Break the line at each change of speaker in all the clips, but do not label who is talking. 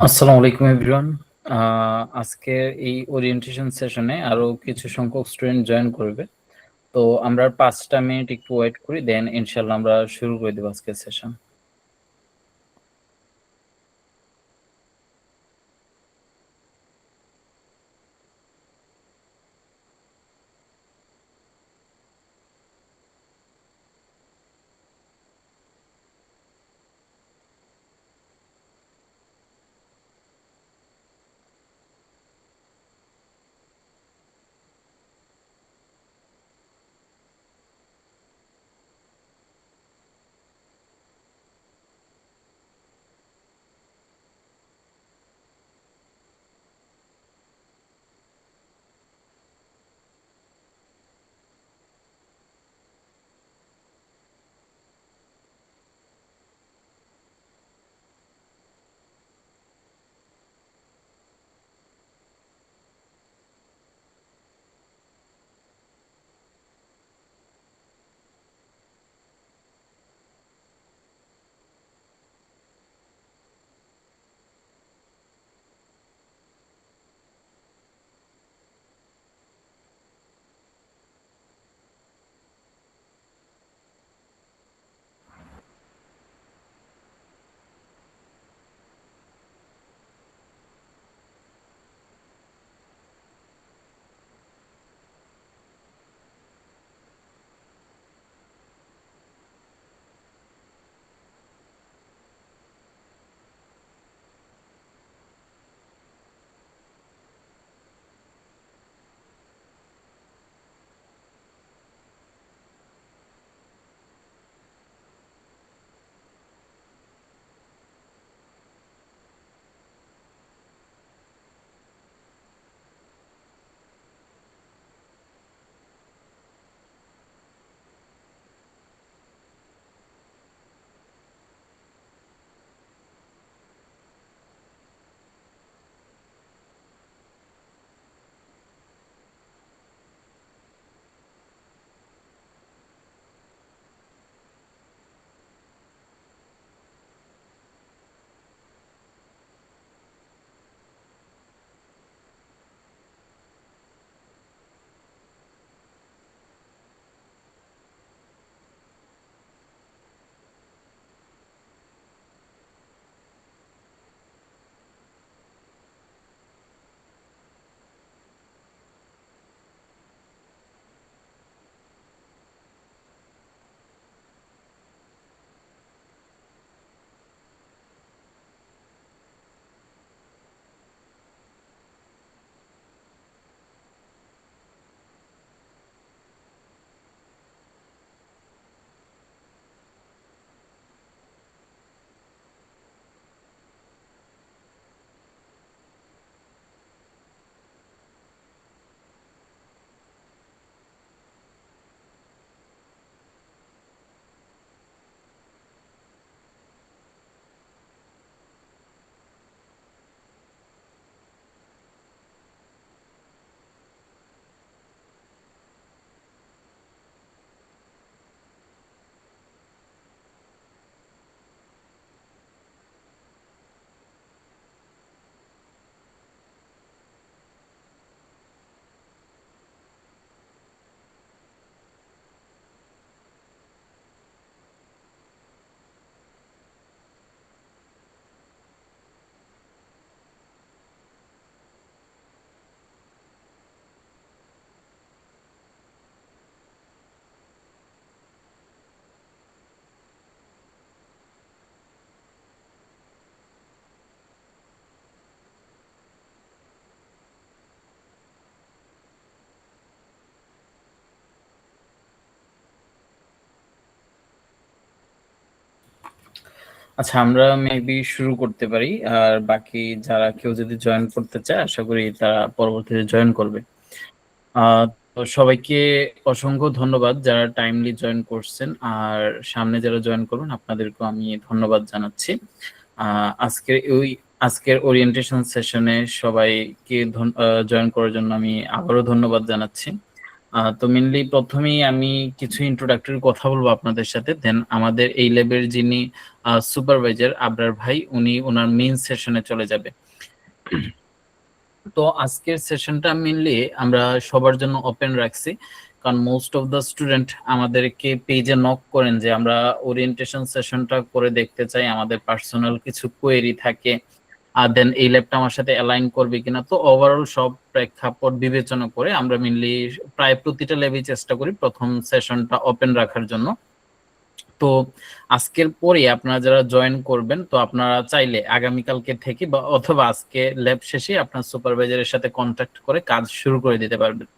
আসসালামু আলাইকুম এভরিওয়ান। আজকের এই ওরিয়েন্টেশন সেশনে আরো কিছু সংখ্যক স্টুডেন্ট জয়েন করবে। তো আমরা 5টা মিনিট একটু ওয়েট করি, দেন ইনশাল্লাহ আমরা শুরু করে দেবো আজকের সেশন। আচ্ছা, আমরা মেবি শুরু করতে পারি। আর বাকি যারা কেউ যদি জয়েন করতে চায়, আশা করি তারা পরবর্তীতে জয়েন করবে। আহ তো সবাইকে অসংখ্য ধন্যবাদ যারা টাইমলি জয়েন করছেন, আর সামনে যারা জয়েন করবেন আপনাদেরকেও আমি ধন্যবাদ জানাচ্ছি। আজকের ওরিয়েন্টেশন সেশনে সবাইকে জয়েন করার জন্য আমি আবারও ধন্যবাদ জানাচ্ছি। তো মেনলি প্রথমেই আমি কিছু ইন্ট্রোডাক্টরি কথা বলবো আপনাদের সাথে, দেন আমাদের এই ল্যাবের যিনি সুপারভাইজার আবরার ভাই, উনি ওনার মেইন সেশনে চলে যাবে। তো আজকের সেশনটা মেনলি আমরা সবার জন্য ওপেন রাখছি, কারণ মোস্ট অফ দ্য স্টুডেন্ট আমাদেরকে পেজে নক করেন যে আমরা ওরিয়েন্টেশন সেশনটা করে দেখতে চাই, আমাদের পার্সোনাল কিছু কোয়েরি থাকে, আর দেন এই ল্যাবটা আমার সাথে অ্যালাইন করবে কিনা। তো ওভারঅল সব প্রেক্ষাপট বিবেচনা করে আমরা মেনলি প্রায় প্রতিটা ল্যাবে চেষ্টা করি প্রথম সেশনটা ওপেন রাখার জন্য। তো আজকের পরে আপনারা যারা জয়েন করবেন, তো আপনারা চাইলে আগামীকালকে থেকে বা অথবা আজকে ল্যাব শেষে আপনার সুপারভাইজারের সাথে কন্ট্যাক্ট করে কাজ শুরু করে দিতে পারবেন।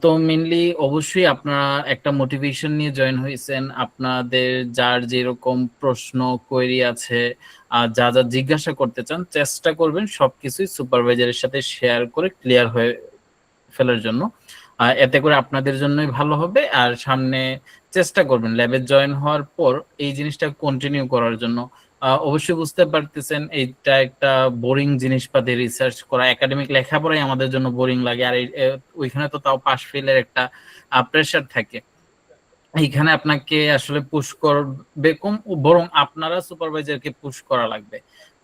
তো মেনলি অবশ্যই আপনারা একটা মোটিভেশন নিয়ে জয়েন হয়েছেন, আপনাদের যার যেরকম প্রশ্ন কোয়েরি আছে, যা যা জিজ্ঞাসা করতে চান, চেষ্টা করবেন সবকিছুই সুপারভাইজারের সাথে শেয়ার করে ক্লিয়ার হয়ে ফেলার জন্য। এতে করে আপনাদের জন্যই ভালো হবে, আর সামনে চেষ্টা করবেন ল্যাবে জয়েন হওয়ার পর এই জিনিসটা কন্টিনিউ করার জন্য। অবশ্যই বুঝতে পারতেছেন এইটা একটা বোরিং জিনিসপাতি, রিসার্চ করা, একাডেমিক লেখাপড়াই আমাদের জন্য বোরিং লাগে, আর ওইখানে তো তাও পাস ফেলের একটা প্রেশার থাকে। এইখানে আপনাকে আসলে পুশ করবে কম, বরং আপনারা সুপারভাইজারকে পুশ করা লাগবে।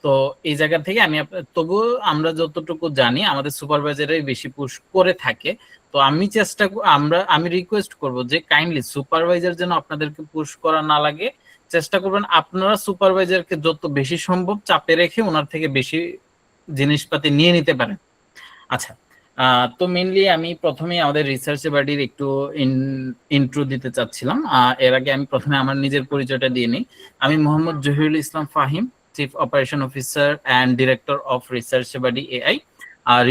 তো এই জায়গা থেকে আমি তবুও আমরা যতটুকু জানি আমাদের সুপারভাইজারই বেশি পুশ করে থাকে। তো আমি আমি রিকোয়েস্ট করব যে কাইন্ডলি সুপারভাইজার যেন আপনাদেরকে পুশ করা না লাগে, চেষ্টা করবেন আপনারা সুপারভাইজারকে যত বেশি সম্ভব চাপে রেখে ওনার থেকে বেশি জিনিসপাতি নিয়ে নিতে পারেন। আচ্ছা, তো মেইনলি আমি প্রথমে আমাদের রিসার্চ বাডির একটু ইন্ট্রো দিতে চাচ্ছিলাম। এর আগে আমি প্রথমে আমার নিজের পরিচয়টা দিয়ে নিই। আমি Mohammad Zahirul Islam Fahim, chief operation officer and director of research buddy AI.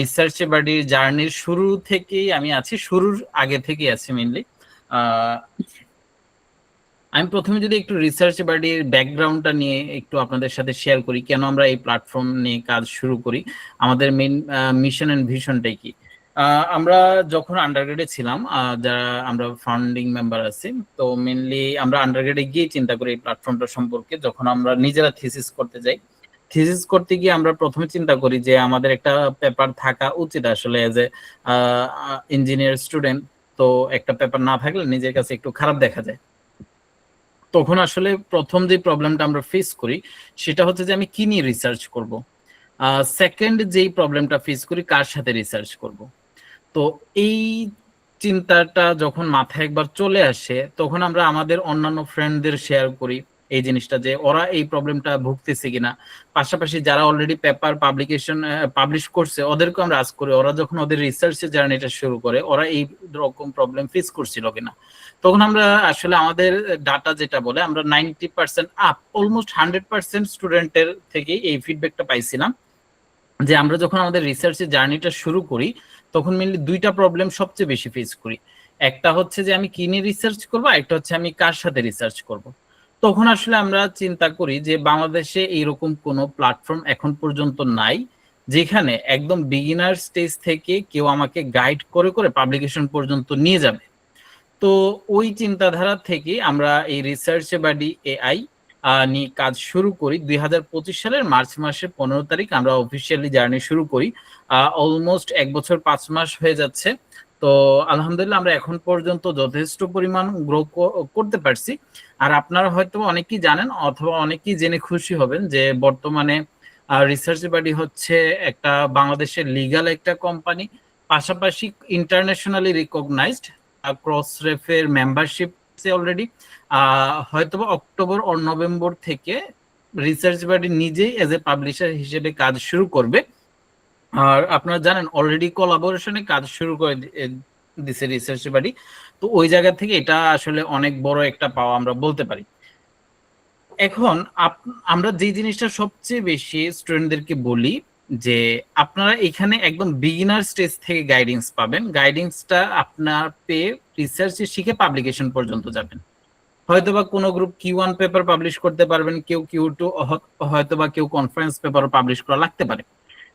Research বাডির জার্নির শুরু থেকেই আমি আছি, শুরুর আগে থেকেই আছি মেইনলি। আমি প্রথমে যদি একটু রিসার্চ বাডির ব্যাকগ্রাউন্ডটা নিয়ে একটু আপনাদের সাথে শেয়ার করি, কেন আমরা এই প্ল্যাটফর্ম নিয়ে কাজ শুরু করি, আমাদের মেইন মিশন এন্ড ভিশনটাই কি। আমরা যখন আন্ডারগ্রেডে ছিলাম, যারা আমরা ফাউন্ডিং মেম্বার আছি, তো মেইনলি আমরা আন্ডারগ্রেডে গিয়ে চিন্তা করি এই প্ল্যাটফর্মটা সম্পর্কে। যখন আমরা নিজেরা থিসিস করতে যাই, থিসিস করতে গিয়ে আমরা প্রথমে চিন্তা করি যে আমাদের একটা পেপার থাকা উচিত আসলে এজ এ ইঞ্জিনিয়ার স্টুডেন্ট। তো একটা পেপার না থাকলে নিজের কাছে একটু খারাপ দেখা যায়। তখন আসলে প্রথম যে প্রবলেমটা আমরা ফেস করি সেটা হচ্ছে যে আমি কি নিয়ে রিসার্চ করব। সেকেন্ড যেই প্রবলেমটা ফেস করি, কার সাথে রিসার্চ করব। তো এই চিন্তাটা যখন মাথায় একবার চলে আসে, তখন আমরা আমাদের অন্যান্য ফ্রেন্ডদের শেয়ার করি এই জিনিসটা, যে ওরা এই প্রবলেমটা ভুগতেছে কিনা। পাশাপাশি যারা অলরেডি পেপার পাবলিশ করছে ওদেরকে আমরা আস্ক করি, ওরা যখন ওদের রিসার্চের জার্নিটা শুরু করে ওরা এই রকম প্রবলেম ফেস করছিল কিনা। তখন আমরা আসলে আমাদের ডাটা যেটা বলে, আমরা 90% আপ, অলমোস্ট 100% স্টুডেন্টের থেকেই এই ফিডব্যাকটা পাইছিলাম যে আমরা যখন আমাদের রিসার্চের জার্নিটা শুরু করি তখন মেনলি দুইটা প্রবলেম সবচেয়ে বেশি ফেস করি। একটা হচ্ছে যে আমি কি নিয়ে রিসার্চ করবো, একটা হচ্ছে আমি কার সাথে রিসার্চ করব। তখন আসলে আমরা চিন্তা করি যে বাংলাদেশে এইরকম কোনো প্ল্যাটফর্ম এখন পর্যন্ত নাই যেখানে একদম বিগিনার স্টেজ থেকে কেউ আমাকে গাইড করে করে পাবলিকেশন পর্যন্ত নিয়ে যাবে। তো ওই চিন্তাধারা থেকে আমরা এই রিসার্চ বাডি এআই নিয়ে কাজ শুরু করি। 2025 সালের মার্চ মাসের 15 তারিখ আমরা অফিসিয়ালি জার্নি শুরু করি। অলমোস্ট 1 বছর 5 মাস হয়ে যাচ্ছে। তো আলহামদুলিল্লাহ আমরা এখন পর্যন্ত যথেষ্ট পরিমাণ গ্রো করতে পারছি। আর আপনারা হয়তো অনেকেই জানেন অথবা অনেকেই জেনে খুশি হবেন যে বর্তমানে রিসার্চ বাডি হচ্ছে একটা বাংলাদেশের লিগ্যাল একটা কোম্পানি, পাশাপাশি ইন্টারন্যাশনালি রিকগনাইজড, ক্রসরেফের মেম্বারশিপ অলরেডি। হয়তো অক্টোবর ও নভেম্বর থেকে রিসার্চ বাডি নিজেই এজ এ পাবলিশার হিসেবে কাজ শুরু করবে। আর আপনারা জানেন অলরেডি কোলাবোরেশনে কাজ শুরু করে দিছে রিসার্চ বাডি। তো ওই জায়গা থেকে এটা আসলে অনেক বড় একটা পাওয়া আমরা বলতে পারি। এখন আমরা যে জিনিসটা সবচেয়ে বেশি স্টুডেন্টদেরকে বলি যে আপনারা এখানে একদম বিগিনার স্টেজ থেকে গাইডেন্স পাবেন, গাইডেন্সটা আপনার পেয়ে রিসার্চে শিখে পাবলিকেশন পর্যন্ত যাবেন। হয়তোবা কোনো গ্রুপ Q1 পেপার পাবলিশ করতে পারবেন, কেউ Q2, হয়তোবা কেউ কনফারেন্স পেপার পাবলিশ করা লাগতে পারে।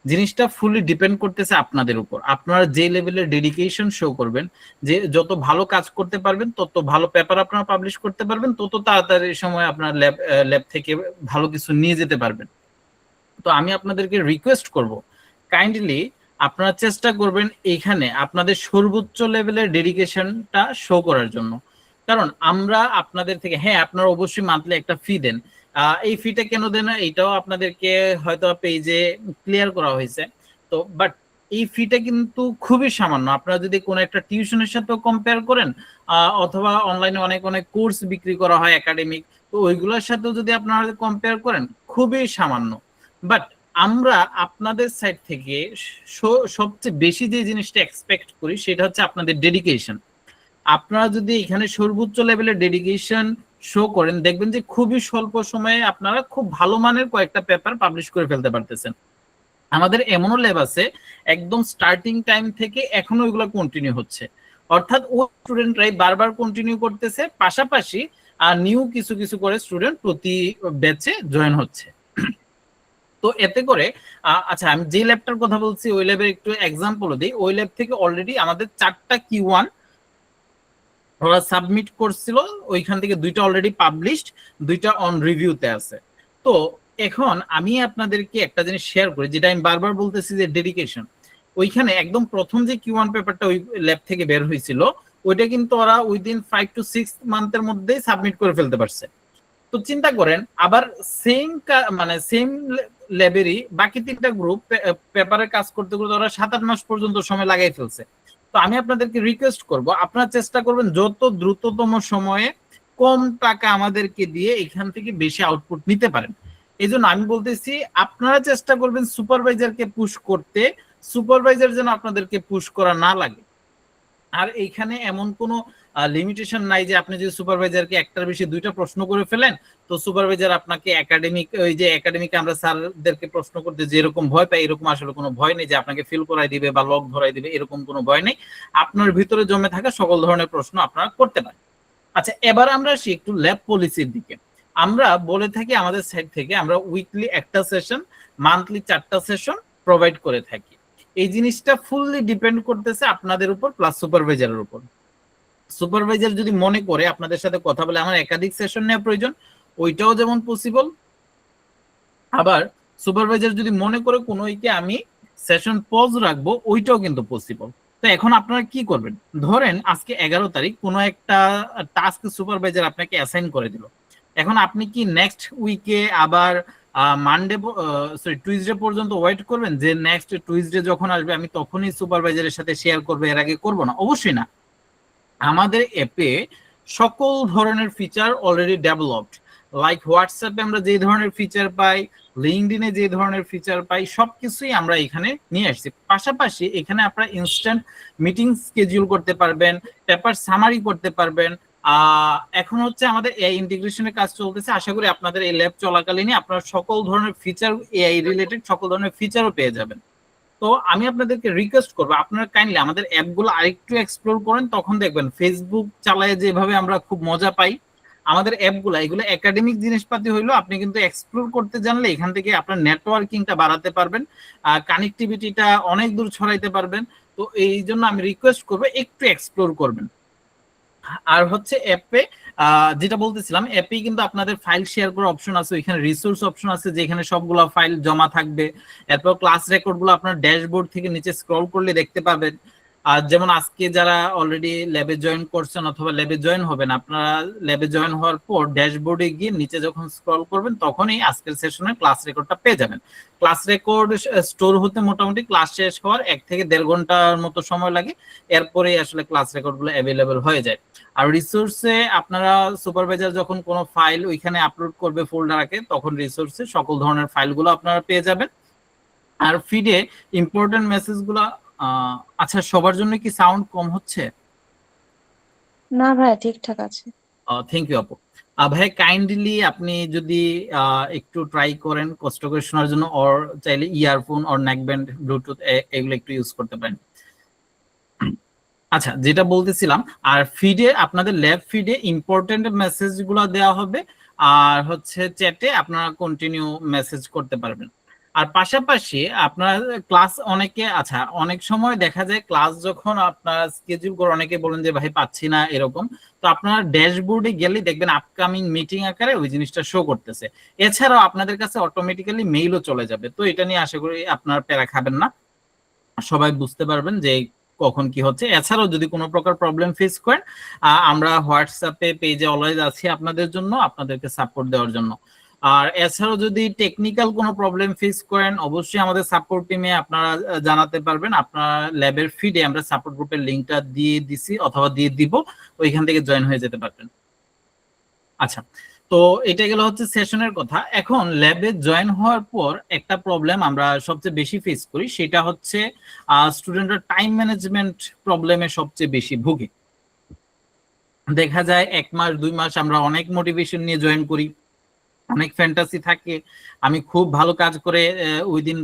জিনিসটা ফুলি ডিপেন্ড করতেছে আপনাদের উপর। আপনারা যে লেভেলের ডেডিকেশন শো করবেন, যে যত ভালো কাজ করতে পারবেন তত ভালো পেপার আপনারা পাবলিশ করতে পারবেন, তত তাড়াতাড়ি সময় আপনার ল্যাব থেকে ভালো কিছু নিয়ে যেতে পারবেন। তো আমি আপনাদেরকে রিকোয়েস্ট করব কাইন্ডলি আপনারা চেষ্টা করবেন এখানে আপনাদের সর্বোচ্চ লেভেলের ডেডিকেশনটা শো করার জন্য। কারণ আমরা আপনাদের থেকে, হ্যাঁ আপনারা অবশ্যই মান্থলি একটা ফি দেন, এই ফিটা কেন দেন এটাও আপনাদেরকে হয়তো পেজে ক্লিয়ার করা হয়েছে। তো বাট এই ফিটা কিন্তু খুবই সামান্য। আপনারা যদি কোনো একটা টিউশনের সাথেও কম্পেয়ার করেন, অথবা অনলাইনে অনেক অনেক কোর্স বিক্রি করা হয় একাডেমিক, তো ওইগুলোর সাথেও যদি আপনারা কম্পেয়ার করেন খুবই সামান্য। বাট আমরা আপনাদের সাইড থেকে সবচেয়ে বেশি যে জিনিসটা এক্সপেক্ট করি সেটা হচ্ছে আপনাদের ডেডিকেশন। আপনারা যদি এখানে সর্বোচ্চ লেভেলের ডেডিকেশন শো করেন, দেখবেন যে খুবই স্বল্প সময়ে আপনারা খুব ভালো মানের কয়েকটা পেপার পাবলিশ করে ফেলতে পারতেছেন। আমাদের এমনও ল্যাব আছে একদম স্টার্টিং টাইম থেকে এখনো ওইগুলো কন্টিনিউ হচ্ছে, অর্থাৎ ও স্টুডেন্টরাই বারবার কন্টিনিউ করতেছে, পাশাপাশি নিউ কিছু কিছু করে স্টুডেন্ট প্রতি ব্যাচে জয়েন হচ্ছে। তো এতে করে আচ্ছা আমি যে ল্যাবটার কথা বলছি ওই ল্যাবের একটু এক্সাম্পল দিই। ওই ল্যাব থেকে অলরেডি আমাদের 4টা Q1 ওরা সাবমিট করছিল, ওইখান থেকে 2টা অলরেডি পাবলিশড, 2টা অন রিভিউতে আছে। তো এখন আমি আপনাদেরকে একটা জিনিস শেয়ার করি, যেটা আমি বারবার বলতেছি যে ডেডিকেশন। ওইখানে একদম প্রথম যে Q1 পেপারটা ওই ল্যাব থেকে বের হয়েছিল, ওইটা কিন্তু ওরা উইদিন 5 to 6 মান্থের মধ্যেই সাবমিট করে ফেলতে পারছে। তো চিন্তা করেন আবার সেম মানে সেম লেভেলই বাকি 3টা গ্রুপ পেপারে কাজ করতে করতে ওরা 7-8 মাস পর্যন্ত সময় লাগাই ফেলছে। তো আমি আপনাদেরকে রিকোয়েস্ট করব আপনারা চেষ্টা করবেন যত দ্রুততম সময়ে কম টাকা আমাদেরকে দিয়ে এখান থেকে বেশি আউটপুট নিতে পারেন। এই জন্য আমি বলতেছি আপনারা চেষ্টা করবেন সুপারভাইজারকে পুশ করতে, সুপারভাইজার যেন আপনাদেরকে পুশ করা না লাগে। আর এইখানে এমন কোনো লিমিটেশন নাই যে আপনি যদি সুপারভাইজারকে একটার বেশি 2টা প্রশ্ন করে ফেলেন তো সুপারভাইজার আপনাকে একাডেমিক, ওই যে একাডেমিক আমরা স্যারদেরকে প্রশ্ন করতে যেরকম ভয় পাই এরকম আসলে কোনো ভয় নেই যে আপনাকে ফিল করাই দিবে বা লক ধরাই দিবে, এরকম কোনো ভয় নেই। আপনার ভিতরে জমে থাকা সকল ধরনের প্রশ্ন আপনারা করতে পারেন। আচ্ছা এবার আমরা আসি একটু ল্যাব পলিসির দিকে। আমরা বলে থাকি আমাদের সাইড থেকে আমরা উইকলি একটা সেশন, মান্থলি 4টা সেশন প্রোভাইড করে থাকি। এই জিনিসটা ফুললি ডিপেন্ড করতেছে আপনাদের উপর প্লাস সুপারভাইজারের উপর। সুপারভাইজার যদি মনে করে আপনাদের সাথে কথা বলে আমার একাধিক সেশন নেওয়া প্রয়োজন, ওইটাও যেমন পসিবল। আবার সুপারভাইজার যদি মনে করে কোনো উইকে আমি সেশন পজ রাখবো, ওইটাও কিন্তু পসিবল। তো এখন আপনারা কি করবেন, ধরেন আজকে 11 তারিখ কোনো একটা টাস্ক সুপারভাইজার আপনাকে অ্যাসাইন করে দিল। এখন আপনি কি নেক্সট উইকে আবার মানডে সরি টুইসডে পর্যন্ত ওয়েট করবেন যে নেক্সট টুইসডে যখন আসবে আমি তখনই সুপারভাইজারের সাথে শেয়ার করবো, এর আগে করবো না? অবশ্যই না। আমাদের অ্যাপে সকল ধরনের ফিচার অলরেডি ডেভেলপড। লাইক হোয়াটসঅ্যাপে আমরা যে ধরনের ফিচার পাই, লিঙ্কডইনে যে ধরনের ফিচার পাই, সবকিছুই আমরা এখানে নিয়ে আসছি। পাশাপাশি এখানে আপনারা ইনস্ট্যান্ট মিটিং স্কেডিউল করতে পারবেন, পেপার সামারি করতে পারবেন। এখন হচ্ছে আমাদের এআই ইন্টিগ্রেশনের কাজ চলতেছে, আশা করি আপনাদের এই ল্যাব চলাকালীনই আপনারা সকল ধরনের ফিচার, এআই রিলেটেড সকল ধরনের ফিচারও পেয়ে যাবেন। তো আমি আপনাদেরকে রিকোয়েস্ট করবো আপনারা কাইন্ডলি আমাদের অ্যাপগুলো আরেকটু এক্সপ্লোর করেন, তখন দেখবেন ফেসবুক চালায় যেভাবে আমরা খুব মজা পাই, আমাদের অ্যাপগুলো এগুলো একাডেমিক জিনিসপাতি হইলো আপনি কিন্তু এক্সপ্লোর করতে জানলে এখান থেকে আপনার নেটওয়ার্কিংটা বাড়াতে পারবেন, কানেক্টিভিটিটা অনেক দূর ছড়াইতে পারবেন। তো এই জন্য আমি রিকোয়েস্ট করবো একটু এক্সপ্লোর করবেন। আর হচ্ছে অ্যাপে যেটা বলতেছিলাম, অ্যাপে কিন্তু আপনাদের ফাইল শেয়ার করার অপশন আছে, ওইখানে রিসোর্স অপশন আছে যেখানে সবগুলো ফাইল জমা থাকবে। এরপর ক্লাস রেকর্ড গুলো আপনার ড্যাশবোর্ড থেকে নিচে স্ক্রল করলে দেখতে পাবেন। আর যেমন আজকে যারা অলরেডি ল্যাবে জয়েন করছেন অথবা ল্যাবে জয়েন হবেন, আপনারা ল্যাবে জয়েন হওয়ার পর ড্যাশবোর্ডে গিয়ে নিচে যখন স্ক্রল করবেন তখনই আজকের সেশনের ক্লাস রেকর্ডটা পেয়ে যাবেন। ক্লাস রেকর্ড স্টোর হতে মোটামুটি ক্লাস শেষ হওয়ার 1 থেকে 1.5 ঘন্টার মতো সময় লাগে, এরপরেই আসলে ক্লাস রেকর্ড গুলো অ্যাভেলেবেল হয়ে যায়। আর রিসোর্সে আপনারা সুপারভাইজার যখন কোনো ফাইল ওইখানে আপলোড করবে ফোল্ডার আঁকে, তখন রিসোর্সে সকল ধরনের ফাইলগুলো আপনারা পেয়ে যাবেন। আর ফিডে ইম্পর্টেন্ট মেসেজগুলো আচ্ছা সবার জন্য কি সাউন্ড কম হচ্ছে?
না ভাই ঠিকঠাক আছে।
থ্যাংক ইউ আপু। ভাই কাইন্ডলি আপনি যদি একটু ট্রাই করেন কষ্ট করে শোনার জন্য, অর চাইলে ইয়ারফোন অর নেকব্যান্ড ব্লুটুথ এগুলো একটু ইউজ করতে পারেন। আচ্ছা যেটা বলতেছিলাম, আর ফিডে আপনাদের ল্যাব ফিডে ইম্পর্টেন্ট মেসেজ গুলো দেওয়া হবে, আর হচ্ছে চ্যাটে আপনারা কন্টিনিউ মেসেজ করতে পারবেন। আর পাশাপাশি আপনার ক্লাস অনেকে, আচ্ছা অনেক সময় দেখা যায় ক্লাস যখন আপনারা স্কেডিউল করে অনেকে বলেন যে ভাই পাচ্ছি না এরকম, তো আপনারা ড্যাশবোর্ডে গেলে দেখবেন আপকামিং মিটিং আকারে ওই জিনিসটা শো করতেছে। এছাড়াও আপনাদের কাছে অটোমেটিক্যালি মেইলও চলে যাবে, তো এটা নিয়ে আশা করি আপনার প্যারা খাবেন না। সবাই বুঝতে পারবেন যে কখন কি হচ্ছে। এছাড়াও যদি কোনো প্রকার প্রবলেম ফেস করেন, আমরা হোয়াটসঅ্যাপে পেজে অলওয়েজ আছি আপনাদের জন্য, আপনাদেরকে সাপোর্ট দেওয়ার জন্য। আর এছাড়াও যদি টেকনিক্যাল কোনো প্রবলেম ফেস করেন, অবশ্যই আমাদের সাপোর্ট টিমে আপনারা জানাতে পারবেন। আপনার ল্যাবের ফিডে আমরা সাপোর্ট গ্রুপের লিঙ্কটা দিয়ে দিছি অথবা দিয়ে দিব, ওইখান থেকে জয়েন হয়ে যেতে পারবেন। আচ্ছা, তো এটা গেল হচ্ছে সেশনের কথা। এখন ল্যাবে জয়েন হওয়ার পর একটা প্রবলেম আমরা সবচেয়ে বেশি ফেস করি, সেটা হচ্ছে স্টুডেন্টরা টাইম ম্যানেজমেন্ট প্রবলেমে সবচেয়ে বেশি ভুগে। দেখা যায় 1 মাস 2 মাস আমরা অনেক মোটিভেশন নিয়ে জয়েন করি, অনেক ফ্যান্টাসি থাকে, আমি খুব ভালো কাজ করে উইদিন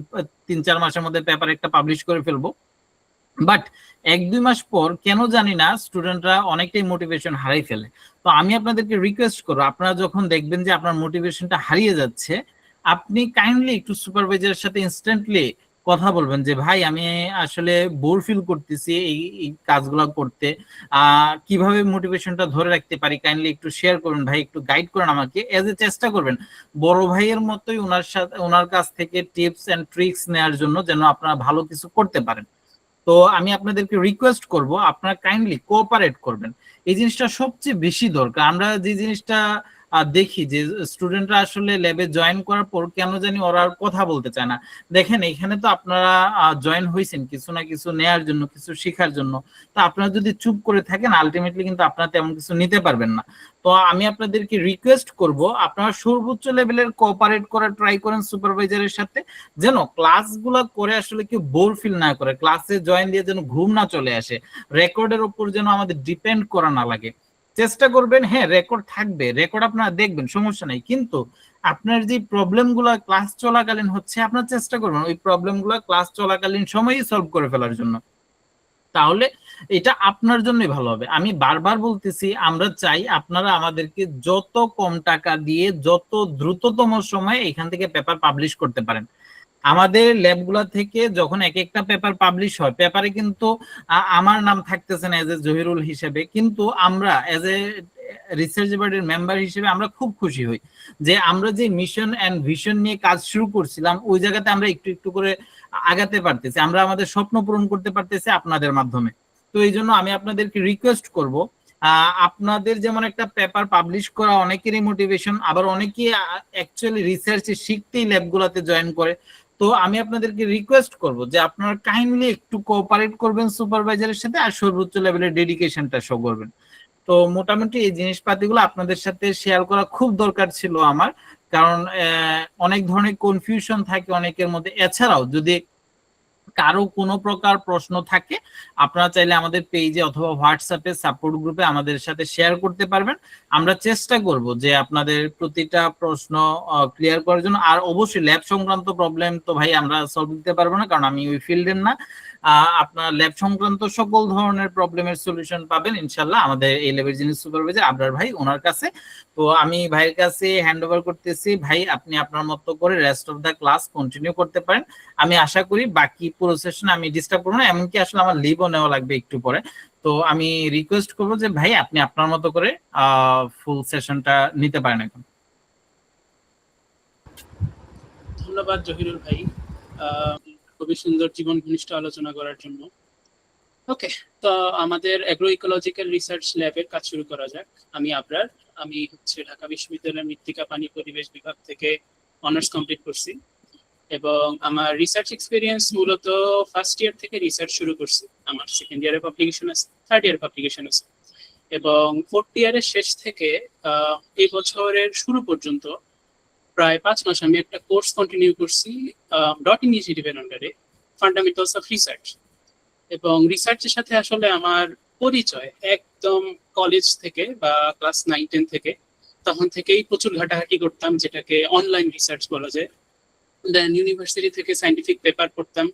3-4 মাসের মধ্যে পেপার একটা পাবলিশ করে ফেলবো। বাট 1-2 মাস পর কেন জানি না স্টুডেন্টরা অনেকটাই মোটিভেশন হারিয়ে ফেলে। তো আমি আপনাদেরকে রিকোয়েস্ট করবো, আপনারা যখন দেখবেন যে আপনার মোটিভেশনটা হারিয়ে যাচ্ছে, আপনি কাইন্ডলি একটু সুপারভাইজারের সাথে ইনস্ট্যান্টলি কথা বলবেন যে ভাই আমি আসলে বোর ফিল করতেছি এই কাজগুলো করতে, কিভাবে মোটিভেশনটা ধরে রাখতে পারি কাইন্ডলি একটু শেয়ার করুন ভাই, একটু গাইড করেন আমাকে। এজ এ চেষ্টা করবেন বড় ভাইয়ের মতোই ওনার কাছ থেকে টিপস এন্ড ট্রিক্স নেওয়ার জন্য, যেন আপনারা ভালো কিছু করতে পারেন। তো আমি আপনাদেরকে রিকোয়েস্ট করব আপনারা কাইন্ডলি কোঅপারেট করবেন, এই জিনিসটা সবচেয়ে বেশি দরকার। আমরা যে জিনিসটা দেখি যে স্টুডেন্টরা আসলে ল্যাবে জয়েন করার পর কেন জানি ওরা আর কথা বলতে চায় না। দেখেন এখানে তো আপনারা জয়েন হয়েছেন কিছু না কিছু নেয়ার জন্য, কিছু শেখার জন্য। তো আপনারা যদি চুপ করে থাকেন আলটিমেটলি কিন্তু আপনারা তেমন কিছু নিতে পারবেন না। তো আমি আপনাদেরকে রিকোয়েস্ট করব আপনারা সর্বোচ্চ লেভেলের কোঅপারেট করার ট্রাই করেন সুপারভাইজারের সাথে, যেন ক্লাসগুলো করে আসলে কেউ বোর ফিল না করে, ক্লাসে জয়েন দিয়ে যেন ঘুম না চলে আসে, রেকর্ডের উপর যেন আমাদের ডিপেন্ড করা না লাগে। চেষ্টা করবেন, হ্যাঁ রেকর্ড থাকবে, রেকর্ড আপনারা দেখবেন, সমস্যা নাই, কিন্তু আপনার যে প্রবলেমগুলো ক্লাস চলাকালীন হচ্ছে আপনার চেষ্টা করবেন ওই প্রবলেমগুলো ক্লাস চলাকালীন সময়ই সলভ করে ফেলার জন্য। তাহলে এটা আপনার জন্যই ভালো হবে। আমি বারবার বলতেছি আমরা চাই আপনারা আমাদেরকে যত কম টাকা দিয়ে যত দ্রুততম সময়ে এখান থেকে পেপার পাবলিশ করতে পারেন। আমাদের ল্যাবগুলা থেকে যখন এক একটা পেপার পাবলিশ হয়, পেপারে কিন্তু আমার নাম থাকতেছে না এজ এ জহিরুল হিসেবে, কিন্তু আমরা এজ এ রিসার্চ বোর্ডের মেম্বার হিসেবে আমরা খুব খুশি হই যে আমরা যে মিশন এন্ড ভিশন নিয়ে কাজ শুরু করছিলাম ওই জায়গাতে আমরা একটু একটু করে আগাতে পারতেছি, আমরা আমাদের স্বপ্ন পূরণ করতে পারতেছি আপনাদের মাধ্যমে। তো এই জন্য আমি আপনাদেরকে রিকোয়েস্ট করব, আপনাদের যেমন একটা পেপার পাবলিশ করা অনেকেরই মোটিভেশন, আবার অনেকেই অ্যাকচুয়ালি রিসার্চে শিখতেই ল্যাবগুলোতে জয়েন করে। তো আমি আপনাদেরকে রিকোয়েস্ট করব যে আপনারা কাইন্ডলি একটু কোঅপারেট করবেন সুপারভাইজারের সাথে, আর সর্বোচ্চ লেভেলের ডেডিকেশনটা শো করবেন। তো মোটামুটি এই জিনিসপাতিগুলো আপনাদের সাথে শেয়ার করা খুব দরকার ছিল আমার, কারণ অনেক ধরনের কনফিউশন থাকে অনেকের মধ্যে। এছাড়াও যদি কারো কোনো প্রকার প্রশ্ন থাকে আপনারা চাইলে আমাদের পেজে অথবা হোয়াটসঅ্যাপে সাপোর্ট গ্রুপে আমাদের সাথে শেয়ার করতে পারবেন। আমরা চেষ্টা করব যে আপনাদের প্রতিটা প্রশ্ন ক্লিয়ার করার জন্য। আর অবশ্যই ল্যাব সংক্রান্ত প্রবলেম তো ভাই আমরা সলভ দিতে পারবো না, কারণ আমি ওই ফিল্ডের না। আপনার ল্যাব সংক্রান্ত সকল ধরনের প্রবলেমের সলিউশন পাবেন ইনশাল্লাহ আমাদের এই ল্যাবের যিনি সুপারভাইজার আবরার ভাই ওনার কাছে। তো আমি ভাইয়ের কাছে হ্যান্ড ওভার করতেছি, ভাই আপনি আপনার মতো করে rest of the class continue করতে পারেন। আমি আশা করি বাকি পুরো সেশনে আমি ডিস্টার্ব করবো না, এমনকি আসলে আমার লিভও নেওয়া লাগবে একটু পরে। তো আমি রিকোয়েস্ট করবো যে ভাই আপনি আপনার মতো করে ফুল সেশনটা নিতে পারেন এখন।
ধন্যবাদ জহিরুল ভাই খুবই সুন্দর জীবন ঘনিষ্ঠ আলোচনা করার জন্য। ওকে, তো আমাদের অ্যাগ্রো ইকোলজিক্যাল রিসার্চ ল্যাবের কাজ শুরু করা যাক। আমি আবরার, আমি হচ্ছে ঢাকা বিশ্ববিদ্যালয়ের মৃত্তিকা পানি পরিবেশ বিভাগ থেকে অনার্স কমপ্লিট করছি এবং আমার রিসার্চ এক্সপিরিয়েন্স মূলত ফার্স্ট ইয়ার থেকে রিসার্চ শুরু করছি। আমার সেকেন্ড ইয়ারে পাবলিকেশন আছে, থার্ড ইয়ারে পাবলিকেশন আছে এবং ফোর্থ ইয়ারের শেষ থেকে এই বছরের শুরু পর্যন্ত প্রায় 5 মাস আমি একটা কোর্স কন্টিনিউ করছি ডট ইনিশিয়েটিভের আন্ডারে, ফান্ডামেন্টালস অফ রিসার্চ। এবং রিসার্চের সাথে আসলে আমার পরিচয় একদম কলেজ থেকে বা ক্লাস 9-10 থেকে, তখন থেকেই প্রচুর ঘাটাঘাটি করতাম, যেটাকে অনলাইন রিসার্চ বলা যায়। দেন ইউনিভার্সিটি থেকে সায়েন্টিফিক পেপার পড়তাম।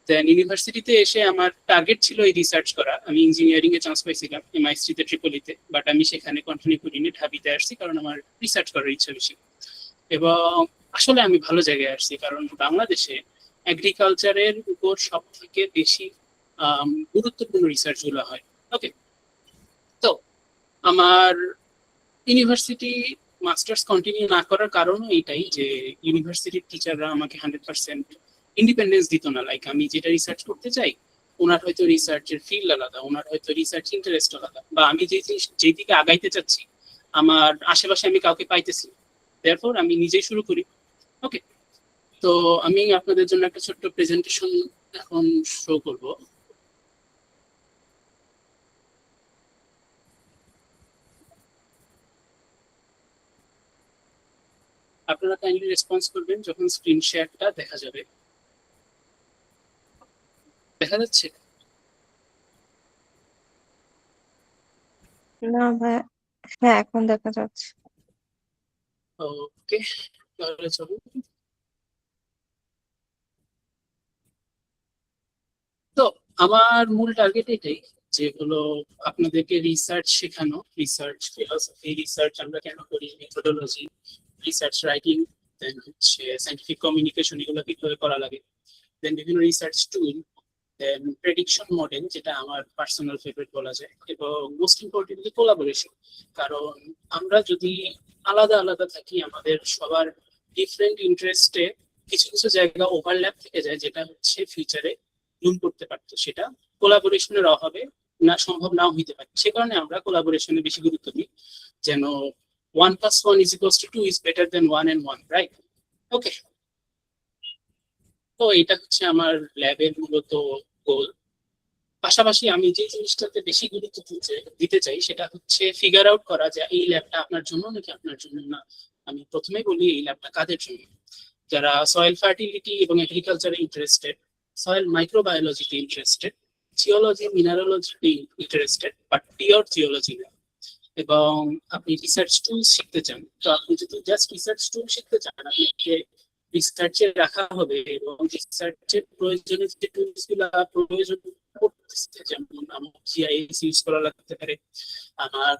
দেন ইউনিভার্সিটিতে এসে আমার টার্গেট ছিল এই রিসার্চ করা। আমি ইঞ্জিনিয়ারিং এ চান্স পাইছিলাম এমআইএসটিতে ট্রিপলিতে, বাট আমি সেখানে কন্টিনিউ করিনি, ঢাবিতে আসছি কারণ আমার রিসার্চ করার ইচ্ছা বেশি। এবং আসলে আমি ভালো জায়গায় আসছি, কারণ বাংলাদেশে এগ্রিকালচারের উপর সব থেকে বেশি গুরুত্বপূর্ণ রিসার্চ গুলো হয়। ওকে, তো আমার ইউনিভার্সিটি মাস্টার্স কন্টিনিউ না করার কারণ এইটাই যে ইউনিভার্সিটির টিচাররা আমাকে 100% ইন্ডিপেন্ডেন্স দিত না। লাইক আমি যেটা রিসার্চ করতে চাই, ওনার হয়তো রিসার্চের ফিল্ড আলাদা, ওনার হয়তো রিসার্চ ইন্টারেস্ট আলাদা, বা আমি যেই দিকে আগাইতে চাচ্ছি আমার আশেপাশে আমি কাউকে পাইতেছি, দেয়ারফর আমি নিজেই শুরু করি। ওকে, তো আমি আপনাদের জন্য একটা ছোট্ট প্রেজেন্টেশন এখন শো করব। আপনারা কাইন্ডলি রেসপন্স করবেন যখন স্ক্রিন শেয়ারটা দেখা যাবে। দেখা যাচ্ছে?
না ভাইয়া, হ্যাঁ এখন দেখা যাচ্ছে।
ওকে, তাহলে চলুন। তো আমার মূল টার্গেট এটাই, যে হলো আপনাদেরকে রিসার্চ শেখানো, রিসার্চ ফিলসফি, রিসার্চ আমরা কেন করি, মেথোডোলজি, রিসার্চ রাইটিং, দেন হচ্ছে সাইন্টিফিক কমিউনিকেশন, এগুলো কিভাবে করা লাগে, দেন বিভিন্ন রিসার্চ টুল, দেন প্রেডিকশন মডেল, যেটা আমার পার্সোনাল ফেভারিট বলা যায়, এবং মোস্ট ইম্পর্টেন্টলি কোলাবোরেশন। কারণ আমরা যদি আলাদা আলাদা থাকি, আমাদের সবার ডিফারেন্ট ইন্টারেস্টে কিছু কিছু জায়গা ওভারল্যাপ থেকে যায়, যেটা হচ্ছে ফিউচারে জুম করতে পারতো, সেটা কোলাবোরেশনের অভাবে না সম্ভব নাও হইতে পারে। সে কারণে আমরা কোলাবোরেশনে বেশি গুরুত্ব দিই, যেন 1+1=2 is better than 1 and 1, right? Okay, তো এটা হচ্ছে আমার ল্যাবের মূলত গোল। পাশাপাশি আমি যে জিনিসটাতে বেশি গুরুত্ব দিতে চাই, সেটা হচ্ছে ফিগার আউট করা যে এই ল্যাবটা আপনার জন্য নাকি আপনার জন্য না। আমি প্রথমেই বলি, এই ল্যাবটা কাদের জন্য? যারা সয়েল ফার্টিলিটি এবং এগ্রিকালচারে ইন্টারেস্টেড, সয়েল মাইক্রোবায়োলজিতে ইন্টারেস্টেড, জিওলজি মিনারোলজিতে ইন্টারেস্টেড, বাট পিওর জিওলজি না, এবং আপনি রিসার্চ টুল শিখতে চান। তো আপনি যদি জাস্ট রিসার্চ টুল শিখতে চান, আপনাকে রিসার্চে রাখা হবে, এবং রিসার্চের প্রয়োজনে যে টুলস গুলা প্রয়োজন পড়তেছে, যেমন আমার জিআইএস ইউজ করা লাগতে পারে, আমার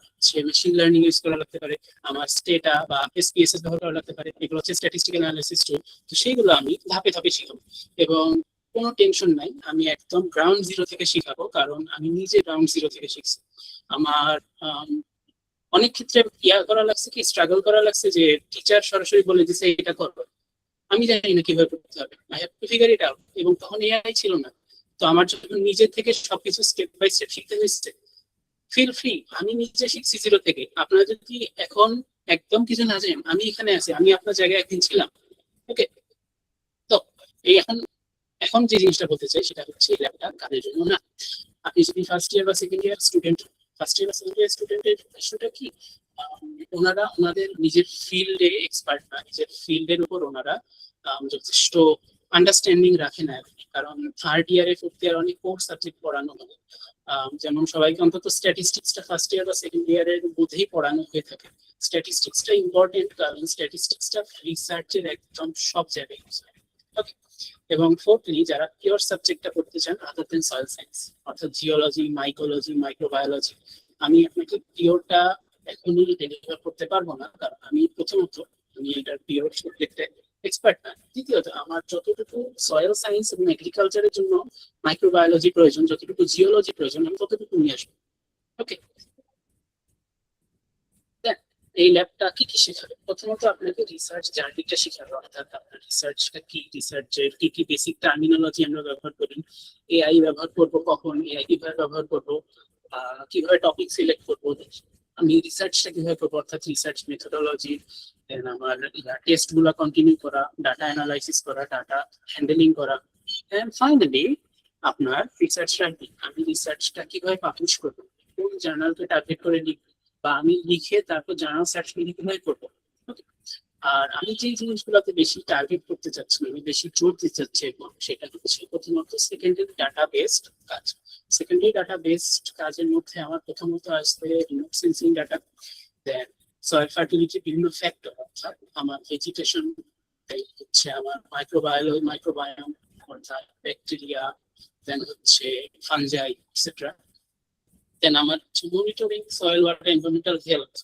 মেশিন লার্নিং ইউজ করা লাগতে পারে, আমার স্টেটা বা এসপিএসএস ব্যবহার করা লাগতে পারে, এগুলো হচ্ছে স্ট্যাটিস্টিক্যাল অ্যানালিসিস টুল। তো সেইগুলো আমি ধাপে ধাপে শিখাবো, এবং কোনো টেনশন নাই, আমি একদম গ্রাউন্ড জিরো থেকে শিখাবো, কারণ আমি নিজে গ্রাউন্ড জিরো থেকে শিখছি। আমার অনেক ক্ষেত্রে করা লাগছে, কি স্ট্রাগল করা লাগছে, যে টিচার সরাসরি বলে দিছে এটা করো, আমি জানি না কিভাবে করতে হবে, I have to figure it out. এবং তখন এআই ছিল না, তো আমার যখন নিজে থেকে সবকিছু স্টেপ বাই স্টেপ শিখতে হয়েছে, ফিল ফ্রি, আমি নিজে শিখছি জিরো থেকে। আপনারা যদি এখন একদম কিছু না জানেন, আমি এখানে আছি, আমি আপনার জায়গায় একদিন ছিলাম। ওকে, তো এই এখন এখন যে জিনিসটা বলতে চাই, সেটা হচ্ছে এই ল্যাবটা কাদের জন্য না। আপনি যদি ফার্স্ট ইয়ার বা second year student, first year বা সেকেন্ড ইয়ার স্টুডেন্টের ইস্যুটা কি, ওনারা ওনাদের নিজের ফিল্ডে এক্সপার্ট না, নিজের ফিল্ডের উপর ওনারা যথেষ্ট আন্ডারস্ট্যান্ডিং রাখে না। কারণ থার্ড ইয়ারে ফোর্থ ইয়ার অনেক কোর্স সাবজেক্ট পড়ানো হবে, যেমন সবাইকে অন্তত স্ট্যাটিস্টিক্সটা ফার্স্ট ইয়ার বা সেকেন্ড ইয়ারের মধ্যেই পড়ানো হয়ে থাকে। স্ট্যাটিস্টিক্সটা ইম্পর্টেন্ট, কারণ স্ট্যাটিস্টিক্সটা রিসার্চের একদম সব জায়গায় ইউজ হয়। ওকে, এবং ফোর্থলি, যারা পিওর সাবজেক্টটা পড়তে চান আদার দেন সয়েল সায়েন্স, অর্থাৎ জিওলজি, মাইকোলজি, মাইক্রোবায়োলজি, আমি আপনাকে পিওরটা এখনই ডেলিভার করতে পারবো না, কারণ আমি প্রথমত আমি এটার পিওর সাবজেক্টে এক্সপার্ট না। দ্বিতীয়ত, আমার যতটুকু সয়েল সায়েন্স এবং এগ্রিকালচারের জন্য মাইক্রোবায়োলজি প্রয়োজন, যতটুকু জিওলজি প্রয়োজন, আমি ততটুকু নিয়ে আসবো। ওকে, এই ল্যাবটা কি কি শেখাবে? প্রথমত আপনাকে রিসার্চ জার্নিটা শেখাবে, অর্থাৎ আপনার রিসার্চটা কি, রিসার্চের কি কি বেসিক টার্মিনোলজি আমরা ব্যবহার করি, এআই ব্যবহার করব কখন, এআই কিভাবে ব্যবহার করব, কিভাবে টপিক সিলেক্ট করব, আমি রিসার্চটা কিভাবে করবো, অর্থাৎ রিসার্চ মেথোডোলজি, দেন আমার টেস্ট গুলা কন্টিনিউ করা, ডাটা অ্যানালাইসিস করা, ডাটা হ্যান্ডেলিং করা, এন্ড ফাইনালি আপনার রিসার্চ রাইটিং, আমি রিসার্চটা কিভাবে পাবলিশ করবো, কোন জার্নালকে টার্গেট করে লিখবো, বা আমি লিখে তারপর জার্নাল সার্চ করে কিভাবে করবো। আর আমি যে জিনিসগুলোতে বেশি টার্গেট করতে চাচ্ছি, আমি বেশি জোর দিতে চাচ্ছি, এবং সেটা হচ্ছে প্রথমত সেকেন্ডারি ডাটা বেসড কাজ। সেকেন্ডারি ডাটা বেসড কাজের মধ্যে আমার প্রথমত আসবে রিমোট সেন্সিং ডাটা, দেন সয়েল ফার্টিলিটি বিভিন্ন ফ্যাক্টর, অর্থাৎ আমার ভেজিটেশন, হচ্ছে আমার মাইক্রোবায়োম অর্থাৎ ব্যাকটেরিয়া, দেন হচ্ছে ফানজাই এটসেট্রা। দেন আমার monitoring soil water environmental health,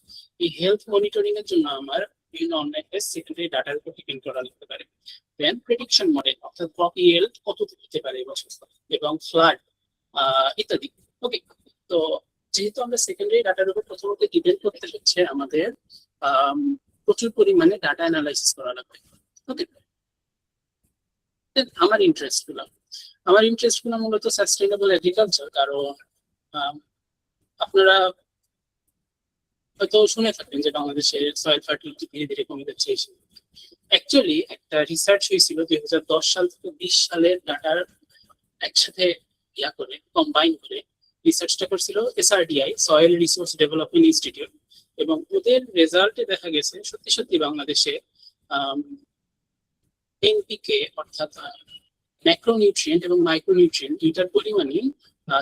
এই হেলথ মনিটরিং এর জন্য আমার বিভিন্ন অনলাইন সেকেন্ডারি ডাটার উপর ডিপেন্ড করা লাগতে পারে। দেন প্রেডিকশন মডেল, অর্থাৎ ক্রপ ইয়েল্ড কত দিতে পারে এবছর, এবং ফ্লাড ইত্যাদি। ওকে, তো যেহেতু আমরা সেকেন্ডারি ডাটার উপর প্রথমত ডিপেন্ড করতে হচ্ছে, আমাদের প্রচুর পরিমাণে ডাটা অ্যানালাইসিস করা লাগবে। ওকে, আমার ইন্টারেস্ট গুলো মূলত সাস্টেইনেবল এগ্রিকালচার। কারণ আপনারা হয়তো শুনে থাকেন যে বাংলাদেশের সয়েল ফার্টিলিটি ধীরে ধীরে কমে যাচ্ছে। অ্যাকচুয়ালি একটা রিসার্চ হয়েছিল 2010 সাল থেকে 20 সালের ডাটার একসাথে করে কম্বাইন করে রিসার্চটা করছিল এসআরডিআই, সয়েল রিসোর্স ডেভেলপমেন্ট ইনস্টিটিউট, এবং ওদের রেজাল্টে দেখা গেছে সত্যি সত্যি বাংলাদেশে এনপিকে অর্থাৎ ম্যাক্রোনিউট্রিয়েন্ট এবং মাইক্রোনিউট্রিয়েন্ট দুইটার পরিমাণই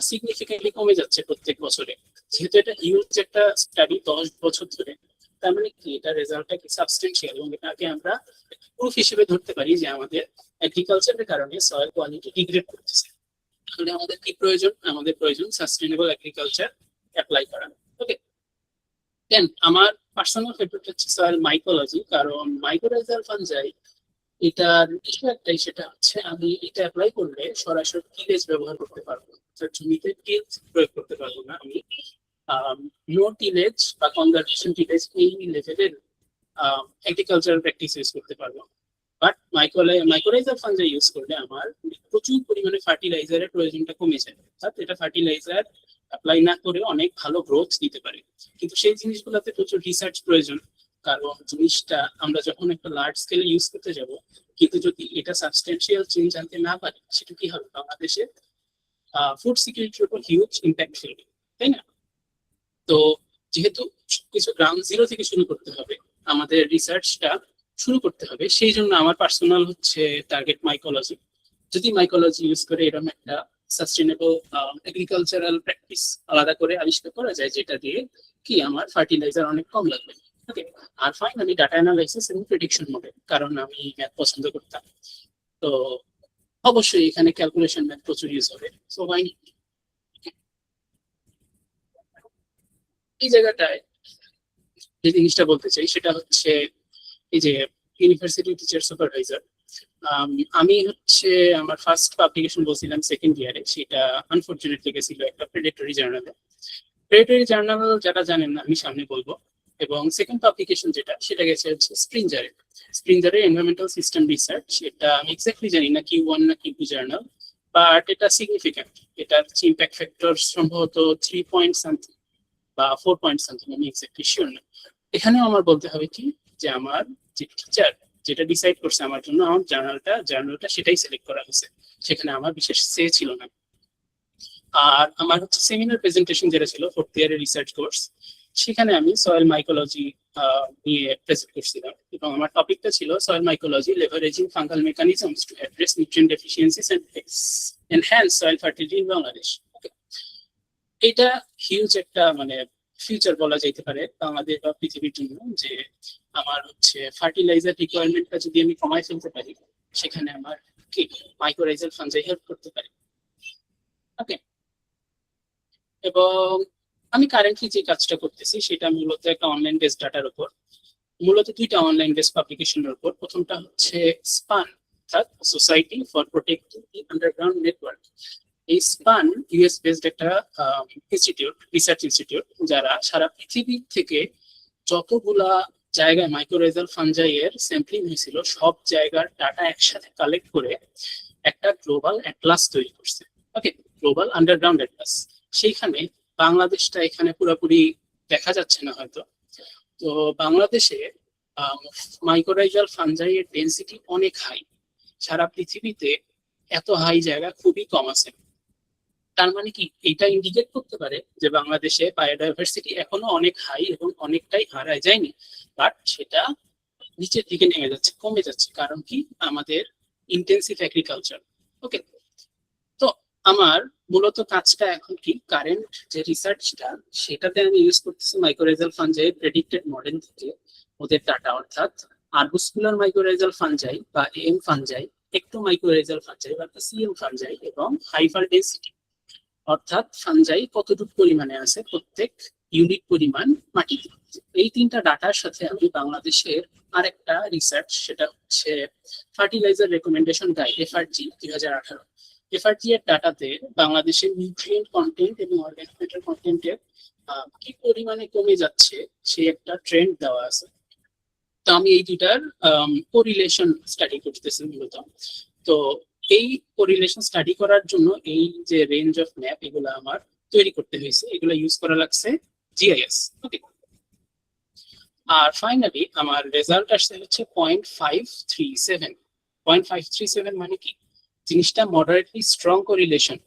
সিগনিফিকেন্টলি কমে যাচ্ছে প্রত্যেক বছরে। যেহেতু এটা হিউজ একটা স্টাডি 10 বছর ধরে, তার মানে কি এটা রেজাল্টটা কি সাবস্টেন্সিয়াল, এবং এটাকে আমরা প্রুফ হিসেবে ধরতে পারি যে আমাদের এগ্রিকালচারের কারণে সয়েল কোয়ালিটি ডিগ্রেড করতেছে। তাহলে আমাদের কি প্রয়োজন? আমাদের প্রয়োজন সাস্টেইনেবল এগ্রিকালচার অ্যাপ্লাই করা। ওকে, দেন আমার পার্সোনাল ফেভারিট হচ্ছে সয়েল মাইকোলজি, কারণ মাইক্রোরাইজাল ফাঞ্জাই এটার কিছু একটাই, সেটা হচ্ছে আমি এটা অ্যাপ্লাই করলে সরাসরি টিলেজ ব্যবহার করতে পারবো, জমিতে টিল প্রয়োগ করতে পারবো না আমি। নো টিলেজ বা কনজারভেশন টিলেজ এই লেভেলের এগ্রিকালচারাল প্র্যাকটিস ইউজ করতে পারবো। বাট মাইক্রোরাইজার ফাঞ্জাই ইউজ করলে আমার প্রচুর পরিমাণে ফার্টিলাইজারের প্রয়োজনটা কমে যায়, অর্থাৎ এটা ফার্টিলাইজার অ্যাপ্লাই না করে অনেক ভালো গ্রোথ দিতে পারে। কিন্তু সেই জিনিসগুলোতে প্রচুর রিসার্চ প্রয়োজন, কারণ জিনিসটা আমরা যখন একটা লার্জ স্কেলে ইউজ করতে যাব, কিন্তু যদি এটা সাবস্টেন্সিয়াল চেঞ্জ আনতে না পারে, সেটা কি হবে? বাংলাদেশের ফুড সিকিউরিটির উপর হিউজ ইম্প্যাক্ট ফেলবে, তাই না? তো যেহেতু কিছু গ্রাউন্ড জিরো থেকে শুরু করতে হবে, আমাদের রিসার্চটা শুরু করতে হবে, সেই জন্য আমার পার্সোনাল হচ্ছে টার্গেট মাইকোলজি। যদি মাইকোলজি ইউজ করে এরকম একটা সাস্টেইনেবল এগ্রিকালচারাল প্র্যাকটিস আলাদা করে আবিষ্কার করা যায়, যেটা দিয়ে কি আমার ফার্টিলাইজার অনেক কম লাগবে। ওকে, আর ফাইনালি ডাটা অ্যানালাইসিস এবং প্রেডিকশন মডেল, কারণ আমি ম্যাথ পছন্দ করতাম, তো অবশ্যই এখানে ক্যালকুলেশন ম্যাথ প্রচুর ইউজ হবে। সো এই জায়গাটায় যে জিনিসটা বলতে চাই সেটা হচ্ছে এই যে ইউনিভার্সিটি টিচার সুপারভাইজার, আমি হচ্ছে আমার ফার্স্ট পাবলিকেশন বলছিলাম সেকেন্ড ইয়ারে, সেটা আনফরচুনেটলি গেছিল একটা প্রেডেটরি জার্নালে। প্রেডেটরি জার্নাল যারা জানেন না আমি সামনে বলবো। এবং সেকেন্ড পাবলিকেশন যেটা, সেটা গেছে হচ্ছে স্প্রিঞ্জারে এনভায়রনমেন্টাল সিস্টেম রিসার্চ। এটা আমি এক্স্যাক্টলি জানি না Q1 না Q2 জার্নাল, বাট এটা সিগনিফিক্যান্ট। এটার ইম্প্যাক্ট ফ্যাক্টর সম্ভবত 3 পয়েন্ট সামথিং বা 4 পয়েন্ট সামথিং, আমি এক্স্যাক্টলি শিওর না। এখানেও আমার বলতে হবে কি যে আমার যে টিচার যেটা ডিসাইড করছে আমার জন্য, আমার জার্নালটা সেটাই সিলেক্ট করা হয়েছে, সেখানে আমার বিশেষ সে ছিল না। আর আমার হচ্ছে সেমিনার প্রেজেন্টেশন যেটা ছিল ফোর্থ ইয়ারের রিসার্চ কোর্স, সেখানে আমি সয়েল মাইকোলজি নিয়ে প্রেজেন্ট করছিলাম, এবং আমার টপিকটা ছিল soil mycology leveraging fungal mechanisms to address nutrient deficiencies and enhance soil fertility in Bangladesh. এটা হিউজ একটা মানে ফিউচার বলা যাইতে পারে বাংলাদেশ বা পৃথিবীর জন্য, যে আমার হচ্ছে ফার্টিলাইজার রিকোয়ারমেন্টটা যদি আমি কমায় ফেলতে পারি, সেখানে আমার কি মাইক্রোরাইজাল ফাঞ্জাই হেল্প করতে পারে। ওকে, এবং আমি কারেন্টলি যে কাজটা করতেছি সেটা মূলত একটা অনলাইন বেসড ডাটার উপর, মূলত দুইটা অনলাইন বেসড পাবলিকেশনের উপর। প্রথমটা হচ্ছে স্পান, অর্থাৎ society for protecting the underground network. এই স্পান ইউএস বেসড একটা ইনস্টিটিউট, রিসার্চ ইনস্টিটিউট, যারা সারা পৃথিবী থেকে যতগুলা জায়গায় মাইক্রোরাইজাল ফাঞ্জাইয়ের স্যাম্পলিং হয়েছিল সব জায়গার ডাটা একসাথে কালেক্ট করে একটা গ্লোবাল অ্যাটলাস তৈরি করছে। ওকে, গ্লোবাল আন্ডারগ্রাউন্ড অ্যাটলাস। সেইখানে বাংলাদেশটা এখানে পুরোপুরি দেখা যাচ্ছে না হয়তো। তো বাংলাদেশে মাইক্রোরাইজাল ফাঞ্জাইয়ের ডেনসিটি অনেক হাই, সারা পৃথিবীতে এত হাই জায়গা খুবই কম আছে। তার মানে কি এটা ইন্ডিকেট করতে পারে যে বাংলাদেশে বায়োডাইভার্সিটি এখনো অনেক হাই এবং অনেকটাই হারায় যায়নি, বাট সেটা নিচের দিকে নেমে যাচ্ছে, কমে যাচ্ছে। কারণ কি? আমাদের ইন্টেন্সিভ এগ্রিকালচার। ওকে, তো আমার মূলত কাজটা এখন কি, কারেন্ট যে রিসার্চটা সেটাতে আমি ইউজ করতেছি মাইক্রোরাইজাল ফাঞ্জাই প্রেডিক্টেড মডেল থেকে ওদের ডাটা, অর্থাৎ আরবুস্কুলার মাইক্রোরাইজাল ফাঞ্জাই বা এম ফাঞ্জাই, একটু মাইক্রোরাইজাল ফাঞ্জাই বা সিএম ফাঞ্জাই, এবং হাইপার ডেন্সিটি, অর্থাৎ ফাঞ্জাই কতটুকু পরিমাণে আছে প্রত্যেক ইউনিট পরিমাণ মাটিতে। এই তিনটা ডাটার সাথে আমি বাংলাদেশের আরেকটা রিসার্চ, সেটা হচ্ছে fertiliser recommendation guide FRG 2018। FRG এর ডাটাতে বাংলাদেশের নিউট্রিয়েন্ট কন্টেন্ট এবং অর্গানিক ম্যাটার কন্টেন্টের কি পরিমাণে কমে যাচ্ছে সেই একটা ট্রেন্ড দেওয়া আছে। তো আমি এই দুটার কোরিলেশন স্টাডি করতেছি মূলত। তো এই কোরিলেশন স্টাডি করার জন্য এই যে রেঞ্জ অফ ম্যাপ এগুলো আমার তৈরি করতে হয়েছে, এগুলো ইউজ করা লাগছে জিআইএস। ওকে, আর ফাইনালি আমার রেজাল্ট আসছে হচ্ছে 0.537। 0.537 মানে কি, জিনিসটা moderately strong correlation.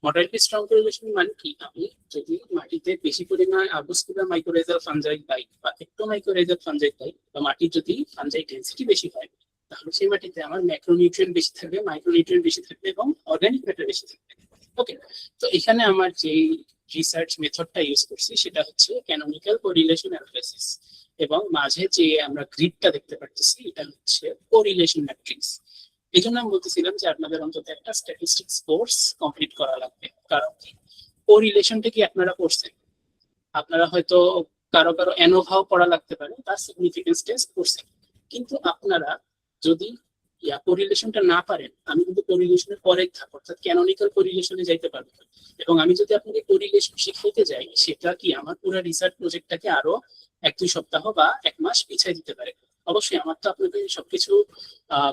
Moderately strong correlation মানে কি, আমি যদি মাটিতে বেশি পরিমাণ আর্বোস্কুলার মাইক্রোরেজাল ফাঞ্জাই পাই বা একটোমাইক্রোরেজাল ফাঞ্জাই পাই, বা মাটির যদি ফাঞ্জাই ডেন্সিটি বেশি হয়, তাহলে সেই মাটিতে আমার ম্যাক্রোনিউট্রিয়েন্ট বেশি থাকবে, মাইক্রোনিউট্রিয়েন্ট বেশি থাকবে এবং অর্গানিক ম্যাটার বেশি থাকবে। ওকে, তো এখানে আমার যে রিসার্চ মেথডটা ইউজ করছি সেটা হচ্ছে ক্যানোনিক্যাল কোরিলেশন অ্যানালাইসিস, এবং মাঝে যে আমরা গ্রিডটা দেখতে পাচ্ছি এটা হচ্ছে কোরিলেশন ম্যাট্রিক্স। এই জন্য আমি বলতেছিলাম যে আপনাদের অন্তত একটা স্ট্যাটিস্টিক্স কোর্স কমপ্লিট করা লাগবে। কারণ কি, কোরিলেশনটা কি আপনারা করছেন, আপনারা হয়তো কারো কারো অ্যানোভাও পড়া লাগতে পারে, তার সিগনিফিকেন্স টেস্ট করছেন, কিন্তু আপনারা যদি কোরিলেশনটা না পারেন, আমি কিন্তু কোরিলেশনের পরের ধাপ অর্থাৎ ক্যানোনিক্যাল কোরিলেশনে যাইতে পারবো না। এবং আমি যদি আপনাকে কোরিলেশন শিখাইতে যাই, সেটা কি আমার পুরো রিসার্চ প্রজেক্টটাকে আরো 1-2 সপ্তাহ বা 1 মাস পিছিয়ে দিতে পারে। অবশ্যই আমার তো আপনাকে সবকিছু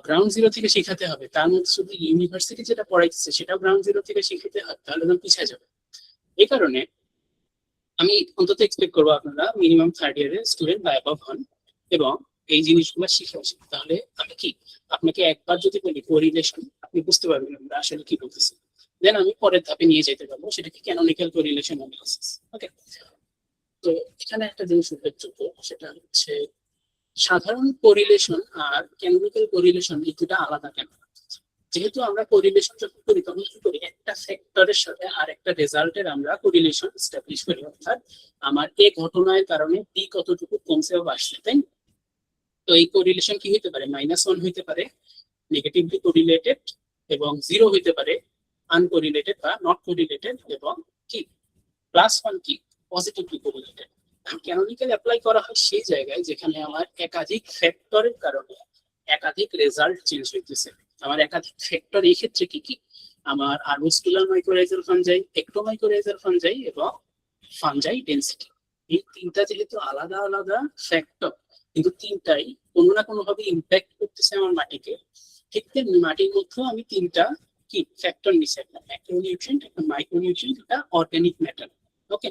গ্রাউন্ড জিরো থেকে শিখাতে হবে, তার মধ্যে শুধু ইউনিভার্সিটি যেটা পড়াইছে সেটাও গ্রাউন্ড জিরো থেকে শিখাতে হবে, তাহলে আমি পিছিয়ে যাবে। এই কারণে আমি অন্তত এক্সপেক্ট করবো আপনারা মিনিমাম 3rd ইয়ারের স্টুডেন্ট বা অ্যাবভ হন এবং এই জিনিসগুলো শিখে আসেন। তাহলে আমি কি আপনাকে একবার যদি বলি কোরিলেশন, আপনি বুঝতে পারবেন আমরা আসলে কি বলতেছি, দেন আমি পরের ধাপে নিয়ে যেতে পারবো, সেটা কি ক্যানোনিক্যাল কোরিলেশন অ্যানালাইসিস। ওকে, তো এখানে একটা জিনিস উল্লেখযোগ্য, সেটা হচ্ছে সাধারণ কোরিলেশন আর ক্যানোনিক্যাল কোরিলেশন এই দুটো আলাদা কেন। যেহেতু আমরা কোরিলেশন যখন করি তখন কি করি, একটা ফ্যাক্টরের সাথে আর একটা রেজাল্টের আমরা কোরিলেশন এস্টাবলিশ করি, অর্থাৎ আমার এ ঘটনার কারণে বি কতটুকু কমছে বা বাড়ছে, তাই। তো এই কোরিলেশন কি হতে পারে, -1 হইতে পারে নেগেটিভলি কোরিলেটেড, এবং 0 হইতে পারে আনকোরিলেটেড বা নট কোরিলেটেড, এবং কি +1 কি পজিটিভলি কোরিলেটেড। ক্যানোনিক্যাল অ্যাপ্লাই করা হয় সেই জায়গায় যেখানে আমার একাধিক ফ্যাক্টরের কারণে একাধিক রেজাল্ট চেঞ্জ হইতেছে। আমার একাধিক ফ্যাক্টর এই ক্ষেত্রে কি কি, আমার আর্বোস্কুলার মাইক্রোরাইজাল ফাঞ্জাই, একটোমাইক্রোরাইজাল ফাঞ্জাই এবং ফাঞ্জাই ডেন্সিটি, এই তিনটা যেহেতু আলাদা আলাদা ফ্যাক্টর, কিন্তু তিনটাই কোনো না কোনো ভাবে ইম্প্যাক্ট করতেছে আমার মাটিকে, ঠিক তেমনি মাটির মধ্যেও আমি তিনটা কি ফ্যাক্টর নিচ্ছি, একটা ম্যাক্রোনিউট্রিয়েন্ট, একটা মাইক্রোনিউট্রিয়েন্ট, একটা অর্গানিক ম্যাটার। ওকে,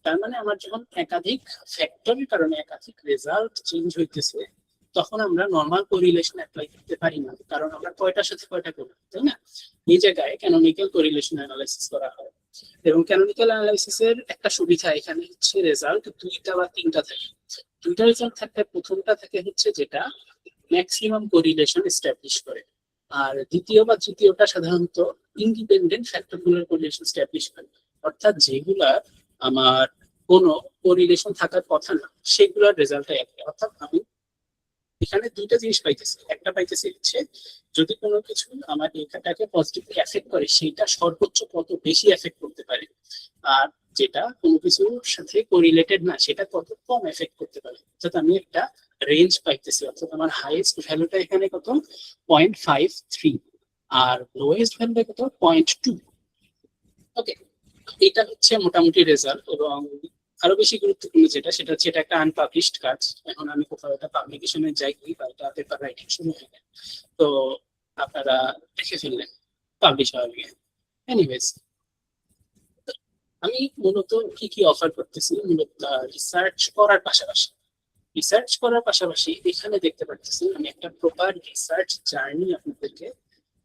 তার মানে আমার যখন একাধিক ফ্যাক্টরের কারণে একাধিক রেজাল্ট চেঞ্জ হইতেছে, তখন আমরা নর্মাল কোরিলেশন অ্যাপ্লাই করতে পারি না, কারণ আমরা কয়টার সাথে কয়টা করি, তাই না। এই জায়গায় ক্যানোনিক্যাল কোরিলেশন অ্যানালাইসিস করা হয়, এবং ক্যানোনিক্যাল অ্যানালাইসিসের একটা সুবিধা এখানে হচ্ছে রেজাল্ট 2টা বা 3টা থাকে। 2টা রেজাল্ট থাকলে প্রথমটা থাকে হচ্ছে যেটা ম্যাক্সিমাম কোরিলেশন এস্টাবলিশ করে, আর দ্বিতীয় বা তৃতীয়টা সাধারণত ইন্ডিপেন্ডেন্ট ফ্যাক্টরগুলোর কোরিলেশন এস্টাবলিশ করে, অর্থাৎ যেগুলার আমার কোনো কোরিলেশন থাকার কথা না সেগুলোর রেজাল্টটা একই। অর্থাৎ আমি এখানে 2টা জিনিস পাইতেছি, একটা পাইতেছি হচ্ছে যদি কোনো কিছু আমার এটাকে পজিটিভলি এফেক্ট করে সেটা সর্বোচ্চ কত বেশি এফেক্ট করতে পারে, আর যেটা কোনো কিছুর সাথে কোরিলেটেড না সেটা কত কম এফেক্ট করতে পারে, অর্থাৎ আমি একটা রেঞ্জ পাইতেছি। অর্থাৎ আমার হাইয়েস্ট ভ্যালুটা এখানে কত 0.53 আর লোয়েস্ট ভ্যালুটা কত 0.2। ওকে, এটা হচ্ছে মোটামুটি রেজাল্ট। এবং আরো বেশি গুরুত্বপূর্ণ যেটা, সেটা হচ্ছে এটা একটা আনপাবলিশড কাজ, এখন আমি কোথাও একটা পাবলিকেশনে যাই বা এটা পেপার রাইটিং শুরু হয়ে গেল, তো আপনারা দেখে ফেললেন পাবলিশ হওয়ার আগে। এনিওয়েজ, আমি মূলত কি কি অফার করতেছি, মূলত রিসার্চ করার পাশাপাশি এখানে দেখতে পাচ্ছি আমি একটা প্রপার রিসার্চ জার্নি আপনাদেরকে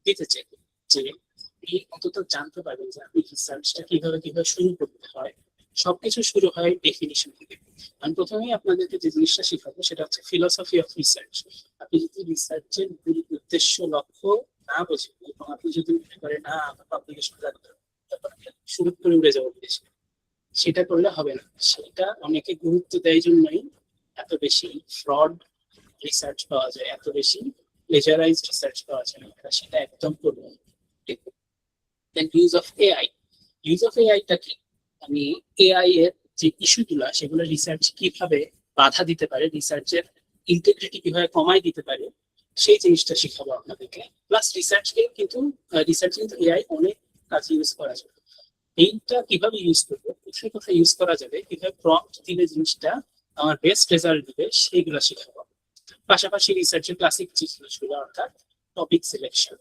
দিতে চাই, যে অন্তত জানতে পারবেন যে আপনি রিসার্চটা কিভাবে শুরু করতে হয়। সবকিছু শুরু হয় ডেফিনিশন থেকে। আমি প্রথমেই আপনাদেরকে যে জিনিসটা শেখাবো সেটা হচ্ছে ফিলসফি অফ রিসার্চ। আপনি যদি রিসার্চের মূল উদ্দেশ্য লক্ষ্য না বোঝেন এবং আপনি যদি মনে করেন না আমার পাবলিকেশন লাগবে, শুরু করে উড়ে যাবো বিদেশে, সেটা করলে হবে না। সেটা অনেকে গুরুত্ব দেয় জন্যই এত বেশি ফ্রড রিসার্চ পাওয়া যায়, এত বেশি প্লেজারাইজড রিসার্চ পাওয়া যায়, সেটা একদম করবো। Then use of AI. Use of এআইটা কি, আমি এআই এর যে ইস্যুগুলো সেগুলো রিসার্চ কিভাবে বাধা দিতে পারে, রিসার্চের ইন্টিগ্রিটি কিভাবে কমাই দিতে পারে, সেই জিনিসটা শিখাবো আপনাদেরকে। প্লাস রিসার্চকে কিন্তু এআই অনেক কাজে ইউজ করা যাবে। এইটা কিভাবে ইউজ করবো, কোথায় ইউজ করা যাবে, কিভাবে প্রম্পট দিলে জিনিসটা আমার বেস্ট রেজাল্ট দিবে, সেইগুলো শিখাবো। পাশাপাশি রিসার্চের ক্লাসিক জিনিসগুলো অর্থাৎ টপিক সিলেকশন,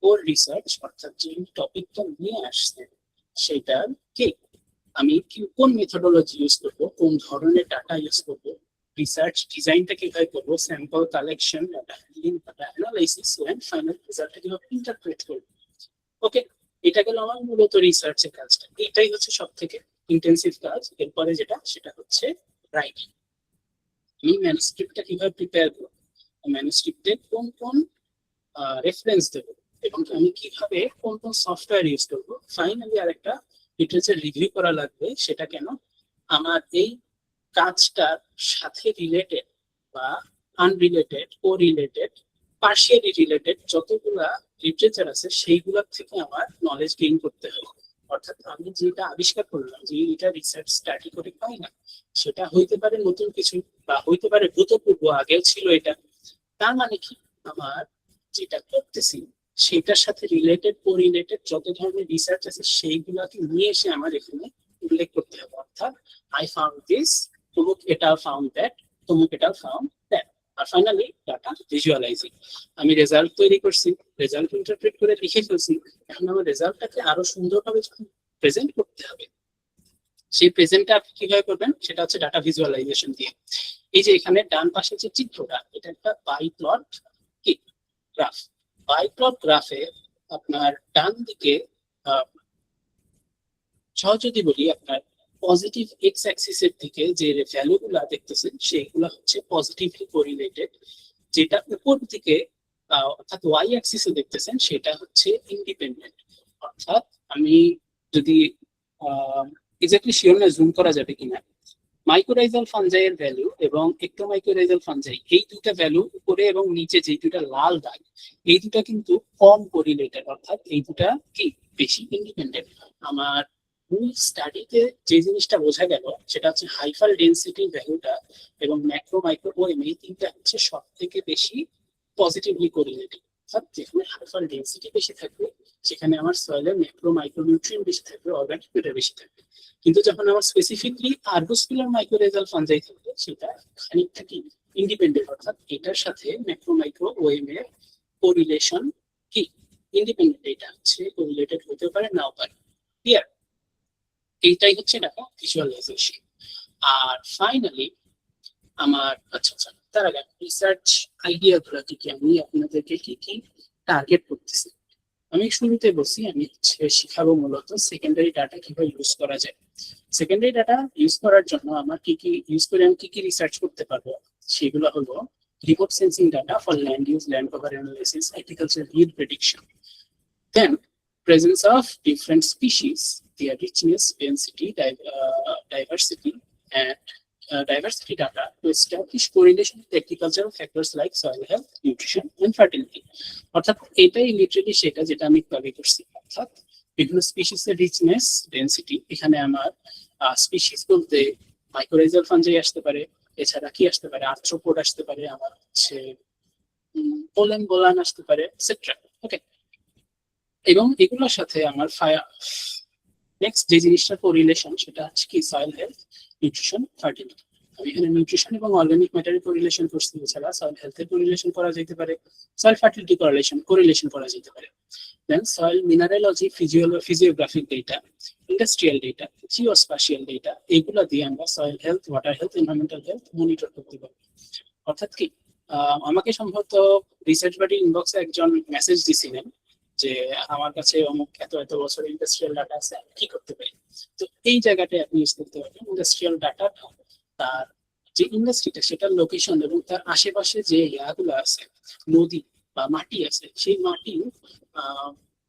কোর রিসার্চ অর্থাৎ যে টপিকটা নিয়ে আসছে সেটার কে আমি কোন মেথডোলজি ইউজ করবো, কোন ধরনের ডাটা ইউজ করবো, রিসার্চ ডিজাইনটা কিভাবে করবো, sample collection, data handling, data analysis and final রেজাল্টটা কিভাবে ইন্টারপ্রেট করবো। ওকে, এটা গেল আমার মূলত রিসার্চের কাজটা। এটাই হচ্ছে সব থেকে ইন্টেন্সিভ কাজ। এরপরে যেটা সেটা হচ্ছে রাইটিং। আমি ম্যানুস্ক্রিপ্টটা কিভাবে প্রিপেয়ার করবো, ম্যানুস্ক্রিপ্টে কোন কোন রেফারেন্স দেবো এবং আমি কিভাবে কোন কোন সফটওয়্যার ইউজ করবো। ফাইনালি আরেকটা লিটারেচার রিভিউ করা লাগবে। সেটা কেন, আমার এই কাজটার সাথে রিলেটেড বা আনরিলেটেড, কো রিলেটেড, পার্শিয়ালি রিলেটেড যতগুলা লিটারেচার আছে সেইগুলোর থেকে আমার নলেজ গেইন করতে হবে। অর্থাৎ আমি যেটা আবিষ্কার করলাম, যে এটা রিসার্চ স্টাডি করে পাই না, সেটা হইতে পারে নতুন কিছু বা হইতে পারে ভূতপূর্ব আগেও ছিল এটা। তার মানে কি, আমার যেটা করতেছি সেটার সাথে রিলেটেড, কোরিলেটেড যত ধরনের রিসার্চ আছে সেইগুলাকে নিয়ে এসে আমার এখানে উল্লেখ করতে হবে। অর্থাৎ আই ফাউন্ড দিস, তমুক এটা ফাউন্ড দ্যাট, তমুক এটা ফাউন্ড দ্যাট। আর ফাইনালি ডাটা ভিজুয়ালাইজিং, আমি রেজাল্ট তৈরি করছি, রেজাল্ট ইন্টারপ্রেট করে লিখে ফেলছি, এখন আমার রেজাল্টটাকে আরো সুন্দরভাবে যখন প্রেজেন্ট করতে হবে, সেই প্রেজেন্টটা আপনি কিভাবে করবেন সেটা হচ্ছে ডাটা ভিজুয়ালাইজেশন দিয়ে। এই যে এখানে ডান পাশে যে চিত্রটা, এটা একটা biplot graph. Biplot গ্রাফে আপনার ডান দিকে যদি বলি, আপনার পজিটিভ এক্স অ্যাক্সিস এর দিকে যে ভ্যালু গুলা দেখতেছেন সেগুলা হচ্ছে পজিটিভলি কোরিলেটেড, যেটা উপর দিকে অর্থাৎ ওয়াই অ্যাক্সিস এ দেখতেছেন সেটা হচ্ছে ইন্ডিপেন্ডেন্ট। অর্থাৎ আমি যদি এক্স্যাক্টলি শিওর না জুম করা যাবে কিনা, মাইক্রোরাইজাল ফাঞ্জাই এর ভ্যালু এবং একটোমাইক্রোরাইজাল ফাঞ্জাই, এই দুটা ভ্যালু উপরে এবং নিচে যে দুটা লাল দাগ, এই দুটা কিন্তু কম কোরিলেটেড, অর্থাৎ এই দুটা কি বেশি ইন্ডিপেন্ডেন্ট। আমার মূল স্টাডিতে যে জিনিসটা বোঝা গেল সেটা হচ্ছে হাইফার ডেন্সিটি ভ্যালুটা এবং ম্যাক্রো মাইক্রো ওএম, এই তিনটা হচ্ছে সব থেকে বেশি পজিটিভলি কোরিলেটেড। অর্থাৎ যেখানে হাইফার ডেন্সিটি বেশি থাকবে সেখানে আমার সয়েলের ম্যাক্রো মাইক্রো নিউট্রিয়েন্ট বেশি থাকবে, অর্গানিক ম্যাটার বেশি থাকবে। কিন্তু যখন আমার স্পেসিফিকলি আর্গোস্পিলার মাইক্রোরাইজাল ফাঞ্জাই থাকবে সেটা খানিকটা কি ইন্ডিপেন্ডেন্ট, অর্থাৎ এটার সাথে ম্যাক্রো মাইক্রো ওএম এর কোরিলেশন কি ইন্ডিপেন্ডেন্ট, এটা হচ্ছে কোরিলেটেড হতে পারে নাও পারে। ক্লিয়ার? এইটাই হচ্ছে ডাটা ভিজুয়ালাইজেশন। আর ফাইনালি আমার তার আগে রিসার্চ আইডিয়া গুলো কি কি, আমি আপনাদেরকে কি কি টার্গেট করতেছি। আমি শুরুতে বলছি আমি শিখাবো মূলত সেকেন্ডারি ডাটা কিভাবে ইউজ করা যায়। সেকেন্ডারি ডাটা ইউজ করার জন্য আমার কি কি ইউজ করে আমি কি কি রিসার্চ করতে পারবো, সেগুলো হলো remote sensing data for land use, land cover analysis, agriculture yield prediction, then presence of different species, their richness, density, diversity and diversity data to establish correlation with agricultural factors like soil health, nutrition and fertility. অর্থাৎ এটাই literally সেটা যেটা আমি দাবি করছি। অর্থাৎ বিভিন্ন species এর রিচনেস, ডেনসিটি, এখানে আমার স্পিসিস বলতে মাইক্রোরাইজাল ফাঞ্জাই আসতে পারে, এছাড়া কি আসতে পারে, আর্থ্রোপোড আসতে পারে, আমার হচ্ছে পোলেন গোলান আসতে পারে, এটসেট্রা। ওকে, এবং এগুলোর সাথে আমার নেক্সট যে জিনিসটা কোরিলেশন সেটা হচ্ছে কি সয়েল হেলথ, নিউট্রিশন, ফার্টিলিটি। আমি এখানে নিউট্রিশন এবং অর্গানিক ম্যাটারের কোরিলেশন করছি, এছাড়া সয়েল হেলথের কোরিলেশন করা যেতে পারে, সয়েল ফার্টিলিটি কোরিলেশন করা যেতে পারে। Then soil mineralogy, physiographic data, industrial data, geospatial data, এগুলো দিয়ে আমরা soil health, water health, environmental health monitor করতে পারবো। অর্থাৎ কি আমাকে সম্ভবত রিসার্চ বাডি ইনবক্সে একজন মেসেজ দিছিলেন যে আমার কাছে অমুক এত এত বছর ইন্ডাস্ট্রিয়াল ডাটা আছে, আমি কি করতে পারি। তো এই জায়গাটায় আপনি ইউজ করতে পারবেন ইন্ডাস্ট্রিয়াল ডাটা, তার যে ইন্ডাস্ট্রিটা সেটার লোকেশন এবং তার আশেপাশে যে ইয়াগুলো আছে, নদী বা মাটি আছে, সেই মাটি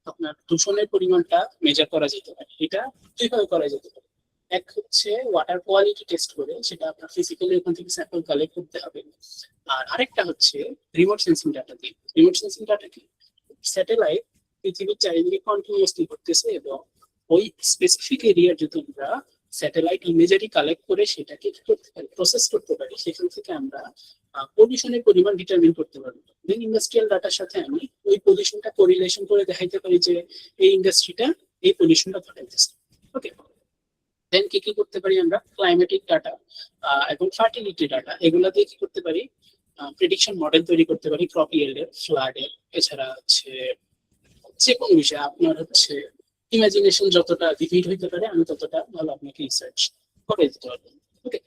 আপনার দূষণের পরিমাণটা মেজার করা যেতে পারে। এটা দুইভাবে করা যেতে পারে। এক হচ্ছে ওয়াটার কোয়ালিটি টেস্ট করে, সেটা আপনার ফিজিক্যালি ওখান থেকে স্যাম্পল কালেক্ট করতে হবে। আর আরেকটা হচ্ছে রিমোট সেন্সিং ডাটা দিয়ে। রিমোট সেন্সিং ডাটা কি, স্যাটেলাইট পৃথিবীর চারিদিকে কন্টিনিউয়াসলি ঘুরতেছে এবং ওই স্পেসিফিক এরিয়ার যদি আমরা স্যাটেলাইট ইমেজারি কালেক্ট করে সেটাকে কি করতে পারি, প্রসেস করতে পারি, সেখান থেকে আমরা পলিউশনের পরিমাণ ডিটারমিন করতে পারবো। দেন ইন্ডাস্ট্রিয়াল ডাটার সাথে আমি ওই পলিউশনটা কোরিলেশন করে দেখাইতে পারি যে এই ইন্ডাস্ট্রিটা এই পলিউশনটা ঘটাইতেছে। ওকে, দেন কি কি করতে পারি আমরা, ক্লাইমেটিক ডাটা এবং ফার্টিলিটি ডাটা, এগুলা দিয়ে কি করতে পারি, প্রেডিকশন মডেল তৈরি করতে পারি, ক্রপ ইয়েল্ডের, ফ্লাডের, এছাড়া হচ্ছে যে কোনো বিষয়ে আপনার ইমাজিনেশন যতটা ভিভিড হইতে পারে আমি ততটা ভালো আপনাকে রিসার্চ করে দিতে পারবো। ওকে,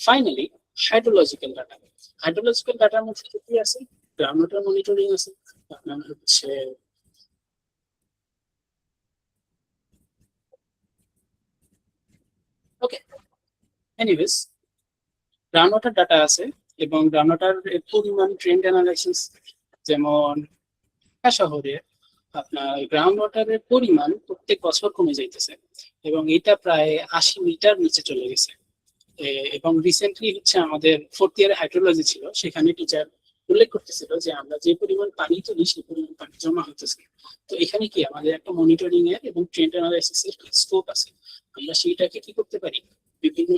ফাইনালি হাইড্রোলজিক্যাল ডাটা। হাইড্রোলজিক্যাল ডাটার মধ্যে কি আছে? গ্রাউন্ড ওয়াটার মনিটরিং আছে, আপনার ওকে, এনিওয়েজ গ্রাউন্ড ওয়াটার ডাটা আছে এবং গ্রাউন্ড ওয়াটার পরিমাণ ট্রেন্ড অ্যানালাইসিস, যেমন শহরে আপনার গ্রাউন্ড ওয়াটারের পরিমাণ প্রত্যেক বছর কমে যাইতেছে এবং এটা প্রায় 80 মিটার নিচে চলে গেছে। এবং রিসেন্টলি আমাদের 4th ইয়ারে হাইড্রোলজি ছিল, সেখানে টিচার উল্লেখ করতেছিল যে আমরা যে পরিমাণ পানি তুলি সেই পরিমাণ পানি জমা হতেছে। তো এখানে কি আমাদের একটা মনিটরিং এর এবং ট্রেন্ড অ্যানালাইসিস এর স্কোপ আছে। আমরা সেইটাকে কি করতে পারি, বিভিন্ন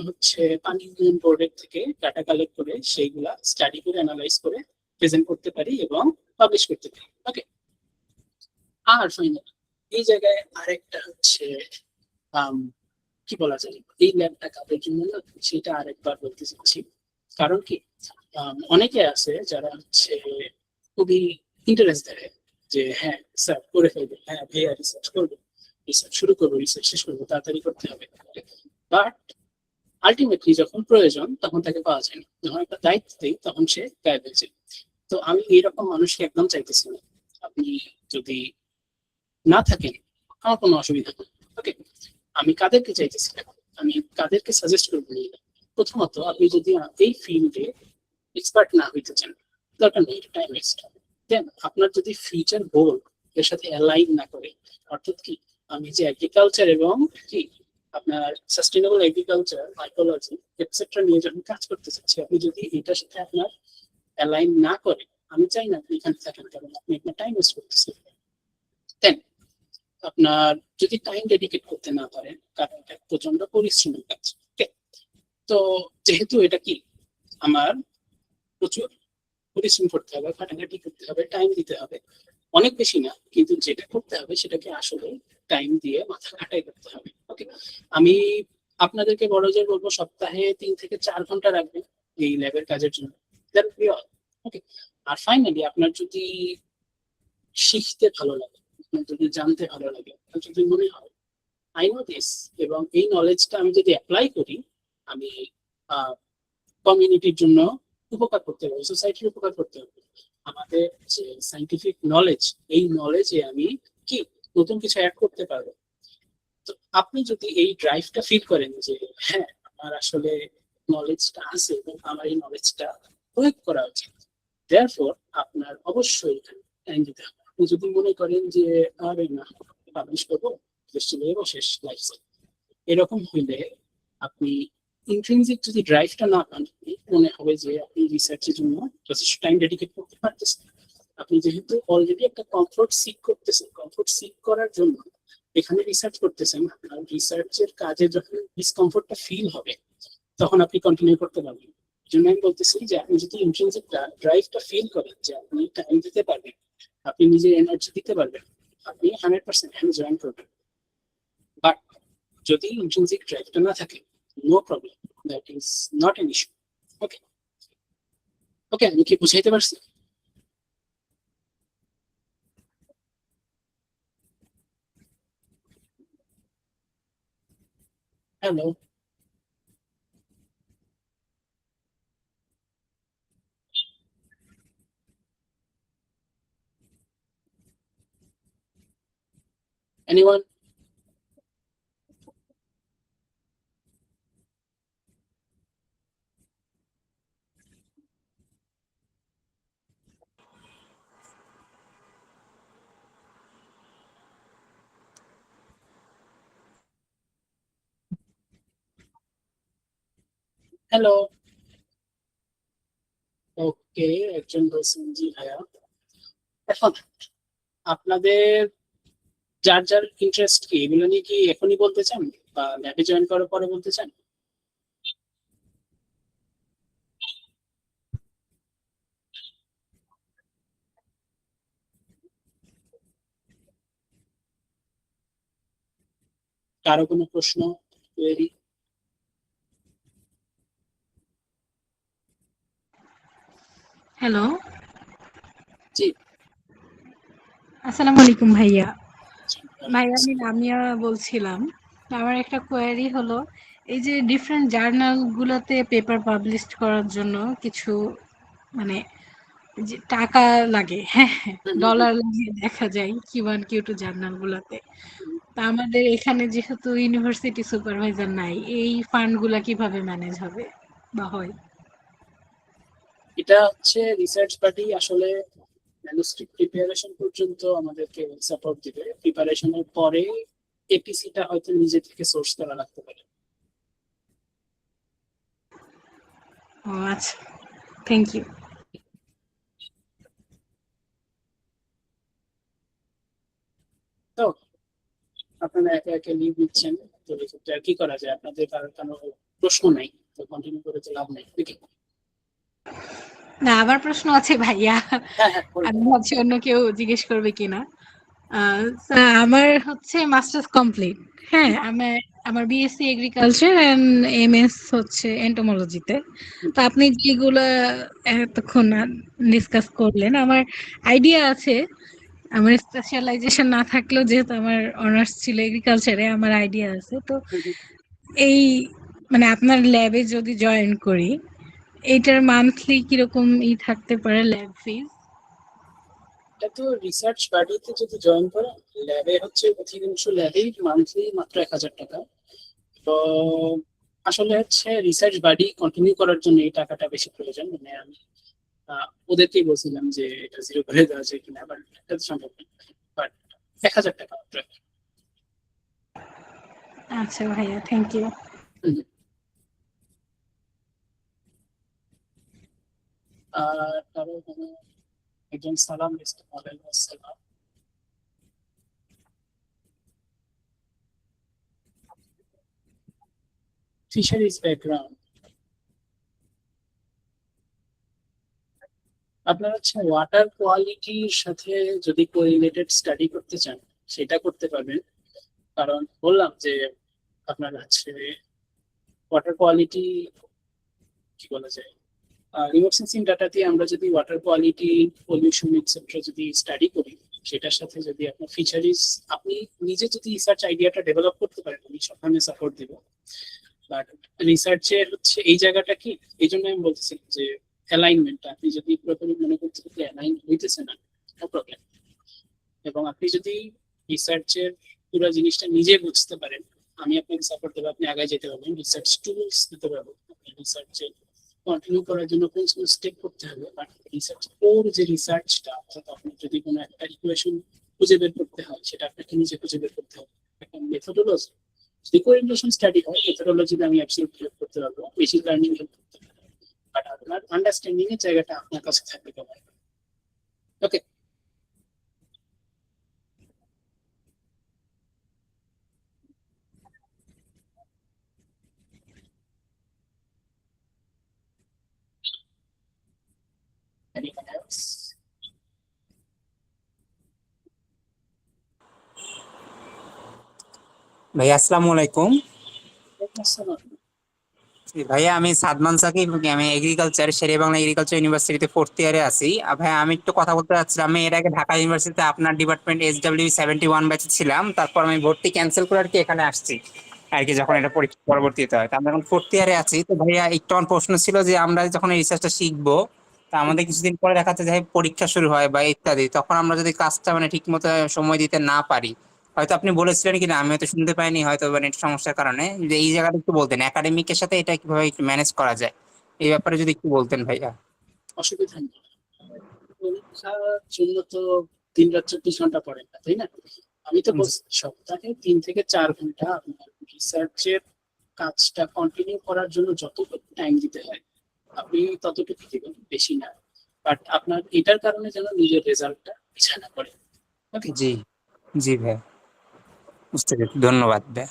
পানি উন্নয়ন বোর্ডের থেকে ডাটা কালেক্ট করে সেইগুলা স্টাডি করে অ্যানালাইজ করে প্রেজেন্ট করতে পারি এবং পাবলিশ করতে পারি। ওকে, আর ফাইনালি এই জায়গায় আরেকটা কি বলা যায়, এই ল্যাবটা কাদের জন্য না সেটা আরেকবার বলতে চাচ্ছি। কারণ কি অনেকে আছে যারা খুবই ইন্টারেস্ট দেয় যে হ্যাঁ স্যার করে ফেলবে, হ্যাঁ ভাইয়া রিসার্চ করবো, রিসার্চ শুরু করবো, রিসার্চ শেষ করবো, তাড়াতাড়ি করতে হবে। বাট আলটিমেটলি যখন প্রয়োজন তখন তাকে পাওয়া যায় না, যখন একটা দায়িত্ব দিই তখন সে গায়েব হয়ে যায়। তো আমি এইরকম মানুষকে একদম চাইতেছি না। আপনি যদি না থাকেন আমার কোনো অসুবিধা নেই। ওকে, আমি কাদেরকে চাইতেছি, আমি কাদেরকে সাজেস্ট করবো নিয়ে, প্রথমত আপনি যদি এই ফিল্ডে এক্সপার্ট না হইতে চান দরকার নেই, টাইম ওয়েস্ট। দেন আপনার যদি ফিউচার গোল এর সাথে অ্যালাইন না করে, অর্থাৎ কি আমি যে এগ্রিকালচার এবং কি আপনার সাস্টেনেবল এগ্রিকালচার, ইকোলজি এটসেট্রা নিয়ে যখন কাজ করতে চাচ্ছি, আপনি যদি এটার সাথে আপনার অ্যালাইন না করে, আমি চাই না আপনি এখানে থাকেন, কারণ আপনি আপনার টাইম ওয়েস্ট করতেছেন। দেন আপনার যদি টাইম ডেডিকেট করতে না পারেন, কারণ এটা প্রচন্ড পরিশ্রমের কাজ। তো যেহেতু এটা কি আমার প্রচুর পরিশ্রম করতে হবে, খাটাখাটি করতে হবে, টাইম দিতে হবে, অনেক বেশি না কিন্তু যেটা করতে হবে সেটাকে আসলে টাইম দিয়ে মাথা খাটাই করতে হবে। ওকে, আমি আপনাদেরকে বড় জোর বলবো সপ্তাহে 3 থেকে 4 ঘন্টা রাখবেন এই ল্যাবের কাজের জন্য। ওকে, আর ফাইনালি আপনার যদি শিখতে ভালো লাগে, আপনার যদি জানতে ভালো লাগে, আপনার যদি মনে হয় আই নো দিস এবং এই নলেজটা আমি যদি অ্যাপ্লাই করি আমি কমিউনিটির জন্য উপকার করতে পারবো, সোসাইটির উপকার করতে পারবো, আমাদের যে সাইন্টিফিক নলেজ এই নলেজে আমি কি নতুন কিছু অ্যাড করতে পারবো। তো আপনি যদি এই ড্রাইভটা ফিল করেন যে হ্যাঁ আমার আসলে নলেজটা আছে এবং আমার এই নলেজটা প্রয়োগ করা উচিত, দেয়ারফর আপনার অবশ্যই টাইম দিতে হবে। আপনি যদি মনে করেন যে আরে না পাবলিশ করবো শেষ লাইফ, এরকম হইলে আপনি ইন্ট্রিনসিক যদি ড্রাইভটা না পান, মনে হবে যে আপনি রিসার্চের জন্য যথেষ্ট টাইম ডেডিকেট করতে পারতেছেন। আপনি যেহেতু অলরেডি একটা কমফোর্ট সিক করতেছেন, কমফোর্ট সিক করার জন্য এখানে রিসার্চ করতেছেন, আর রিসার্চের কাজে যখন ডিসকমফোর্টটা ফিল হবে তখন আপনি কন্টিনিউ করতে পারবেন। এই জন্য আমি বলতেছি যে আপনি যদি ইন্ট্রিনসিক ড্রাইভটা ফিল করেন যে আপনি টাইম দিতে পারবেন, আপনি নিজের এনার্জি দিতে পারবেন, আপনি 100% এখানে জয়েন করবেন। বাট যদি ইন্ট্রিনসিক ড্রাইভটা না থাকে, no problem, that is not an issue. Okay, okay, আমি কি বুঝাইতে পারছি? Hello, anyone? হ্যালো, ওকে, একজন বলছেন জি ভাইয়া। এখন আপনাদের যার যার ইন্টারেস্ট কি এগুলো নিয়ে কি এখনই বলতে চান বা ল্যাবে জয়েন করার পরে বলতে চান? কারো কোনো প্রশ্ন, কোয়েরি?
হ্যালো,
জি,
আসসালামু আলাইকুম ভাইয়া। ভাই আমি লামিয়া বলছিলাম। আমার একটা কোয়েরি হলো, এই যে ডিফারেন্ট জার্নাল গুলোতে পেপার পাবলিশ করার জন্য কিছু মানে যে টাকা লাগে, হ্যাঁ ডলার লাগিয়ে দেখা যায় Q1 Q2 জার্নাল গুলোতে। তা আমাদের এখানে যেহেতু ইউনিভার্সিটি সুপারভাইজার নাই, এই ফান্ড গুলা কিভাবে ম্যানেজ হবে বা হয়?
এটা হচ্ছে রিসার্চ পার্টি আসলে ম্যানুস্ক্রিপ্ট প্রিপারেশন পর্যন্ত আমাদেরকে সাপোর্ট দিবে। প্রিপারেশনের পরে এপিসিটা হয়তো নিজে থেকে সোর্স করা লাগতে পারে।
ও আচ্ছা, থ্যাংক ইউ।
তো আপনারা একে একে লিভ নিচ্ছেন, তো এক্ষেত্রে আর কি করা যায়? আপনাদের কারোর কোনো প্রশ্ন নাই তো কন্টিনিউ করে তো লাভ নেই নাকি?
না, আমার প্রশ্ন আছে ভাইয়া।
হ্যাঁ হ্যাঁ বলুন।
আমি ভাবছি অন্য কেউ জিজ্ঞেস করবে কিনা। আমার হচ্ছে মাস্টার্স কমপ্লিট। হ্যাঁ, আমার বিএসসি এগ্রিকালচার এন্ড এমএস হচ্ছে এন্টোমোলজিতে। তো আপনি যেগুলা এতক্ষণ ডিসকাস করলেন, আমার আইডিয়া আছে। আমার স্পেশালাইজেশন না থাকলেও যেহেতু আমার অনার্স ছিল এগ্রিকালচারে, আমার আইডিয়া আছে। তো এই মানে আপনার ল্যাবে যদি জয়েন করি, এইটার মান্থলি কিরকম থাকতে পারে ল্যাব ফিজ?
এটা তো রিসার্চ বাড়িতে যদি জয়েন করেন, ল্যাবে হচ্ছে অধিকাংশ ল্যাবেই মান্থলি মাত্র 1,000 টাকা। তো আসলে হচ্ছে রিসার্চ বাড়ি কন্টিনিউ করার জন্য এই টাকাটা বেশি প্রয়োজন। মানে আমি ওদেরকেই বলছিলাম যে এটা জিরো করে দেওয়া যায় কিনা, বাট এটা তো সম্ভব না। বাট 1,000 টাকা মাত্র।
আচ্ছা ভাইয়া, থ্যাংক ইউ।
হুম। আর কারো মানে একজন সালাম দিচ্ছে, ওয়ালাইকুম আসসালাম। ফিশারিজ ব্যাকগ্রাউন্ড, আপনার হচ্ছে ওয়াটার কোয়ালিটির সাথে যদি কোরিলেটেড স্টাডি করতে চান সেটা করতে পারবেন। কারণ বললাম যে আপনার হচ্ছে ওয়াটার কোয়ালিটি কি বলা যায়, রিমোট সেন্সিং ডাটা দিয়ে আমরা যদি ওয়াটার কোয়ালিটি, পলিউশন এটসেট্রা যদি স্টাডি করি, সেটার সাথে যদি আপনার ফিচারিস, আপনি নিজে যদি রিসার্চ আইডিয়াটা ডেভেলপ করতে পারেন, আমি সবখানে সাপোর্ট দিব। বাট রিসার্চের হচ্ছে এই জায়গাটা কি, এই জন্য আমি বলতেছিলাম যে অ্যালাইনমেন্টটা আপনি যদি পুরোপুরি মনে করতে যে অ্যালাইন হইতেছে না, নো প্রবলেম। এবং আপনি যদি রিসার্চের পুরো জিনিসটা নিজে বুঝতে পারেন, আমি আপনাকে সাপোর্ট দেবো, আপনি আগে যেতে পারবেন, রিসার্চ টুলস দিতে পারবো, আপনি রিসার্চে কন্টিনিউ করার জন্য কোন কোন স্টেপ করতে হবে। বাট রিসার্চ ওর যে রিসার্চটা, অর্থাৎ আপনার যদি কোনো একটা ইকুয়েশন খুঁজে বের করতে হয়, সেটা আপনাকে নিজে খুঁজে বের করতে হবে। একটা মেথোডোলজি, যদি কোরিলেশন স্টাডি হয়, মেথোডোলজি আমি অ্যাবসলিউটলি হেল্প করতে পারবো, মেশিন লার্নিং হেল্প করতে পারবো। বাট আপনার আন্ডারস্ট্যান্ডিং এর জায়গাটা আপনার কাছে থাকবে। ওকে। Anyone else?
ভাইয়া আসসালামু আলাইকুম।
আসসালাম।
ভাইয়া আমি সাদমান সাকিব, আমি এগ্রিকালচার শেরেবাংলা এগ্রিকালচার ইউনিভার্সিটিতে 4th ইয়ারে আছি। ভাইয়া আমি একটু কথা বলতে চাচ্ছিলাম, আমি এর আগে ঢাকা ইউনিভার্সিটিতে আপনার ডিপার্টমেন্ট SW71 ব্যাচে ছিলাম, তারপর আমি ভর্তি ক্যান্সেল করে আর কি এখানে আসছি আর কি, যখন এটা পরীক্ষা পরবর্তীতে হয়। তো আমরা এখন 4th ইয়ারে আছি। তো ভাইয়া একটু আমার প্রশ্ন ছিল যে আমরা যখন এই রিসার্চটা শিখবো, তা আমাদের কিছুদিন পরে দেখা যাচ্ছে যে পরীক্ষা শুরু হয় বা ইত্যাদি, তখন আমরা যদি কাজটা মানে ঠিক মতো সময় দিতে না পারি, হয়তো আপনি বলেছিলেন কিনা আমি হয়তো শুনতে পাইনি, হয়তো নেট সমস্যার কারণে, যে এই জায়গাটা একটু বলতেন একাডেমিকের সাথে এটা কিভাবে একটু ম্যানেজ করা যায়, এই ব্যাপারে যদি একটু বলতেন ভাইয়া।
অসুবিধা নেই, পরীক্ষার জন্য তো দিন রাত 24 ঘন্টা পড়েন না, তাই না? আমি তো বলছি সপ্তাহে 3 থেকে 4 ঘন্টা আপনার রিসার্চের কাজটা কন্টিনিউ করার জন্য যতটুকু টাইম দিতে হয় আপনি ততটুকু দিবেন, বেশি না। বাট আপনার এটার কারণে যেন নিজের রেজাল্টটা পিছায় না পড়ে। ওকে।
জি জি ভাইয়া, বুঝতে পেরেছি, ধন্যবাদ ভাইয়া।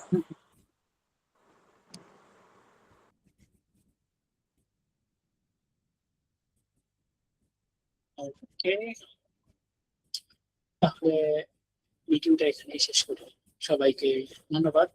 ওকে, তাহলে মিটিংটা এখানেই শেষ করি। সবাইকে ধন্যবাদ।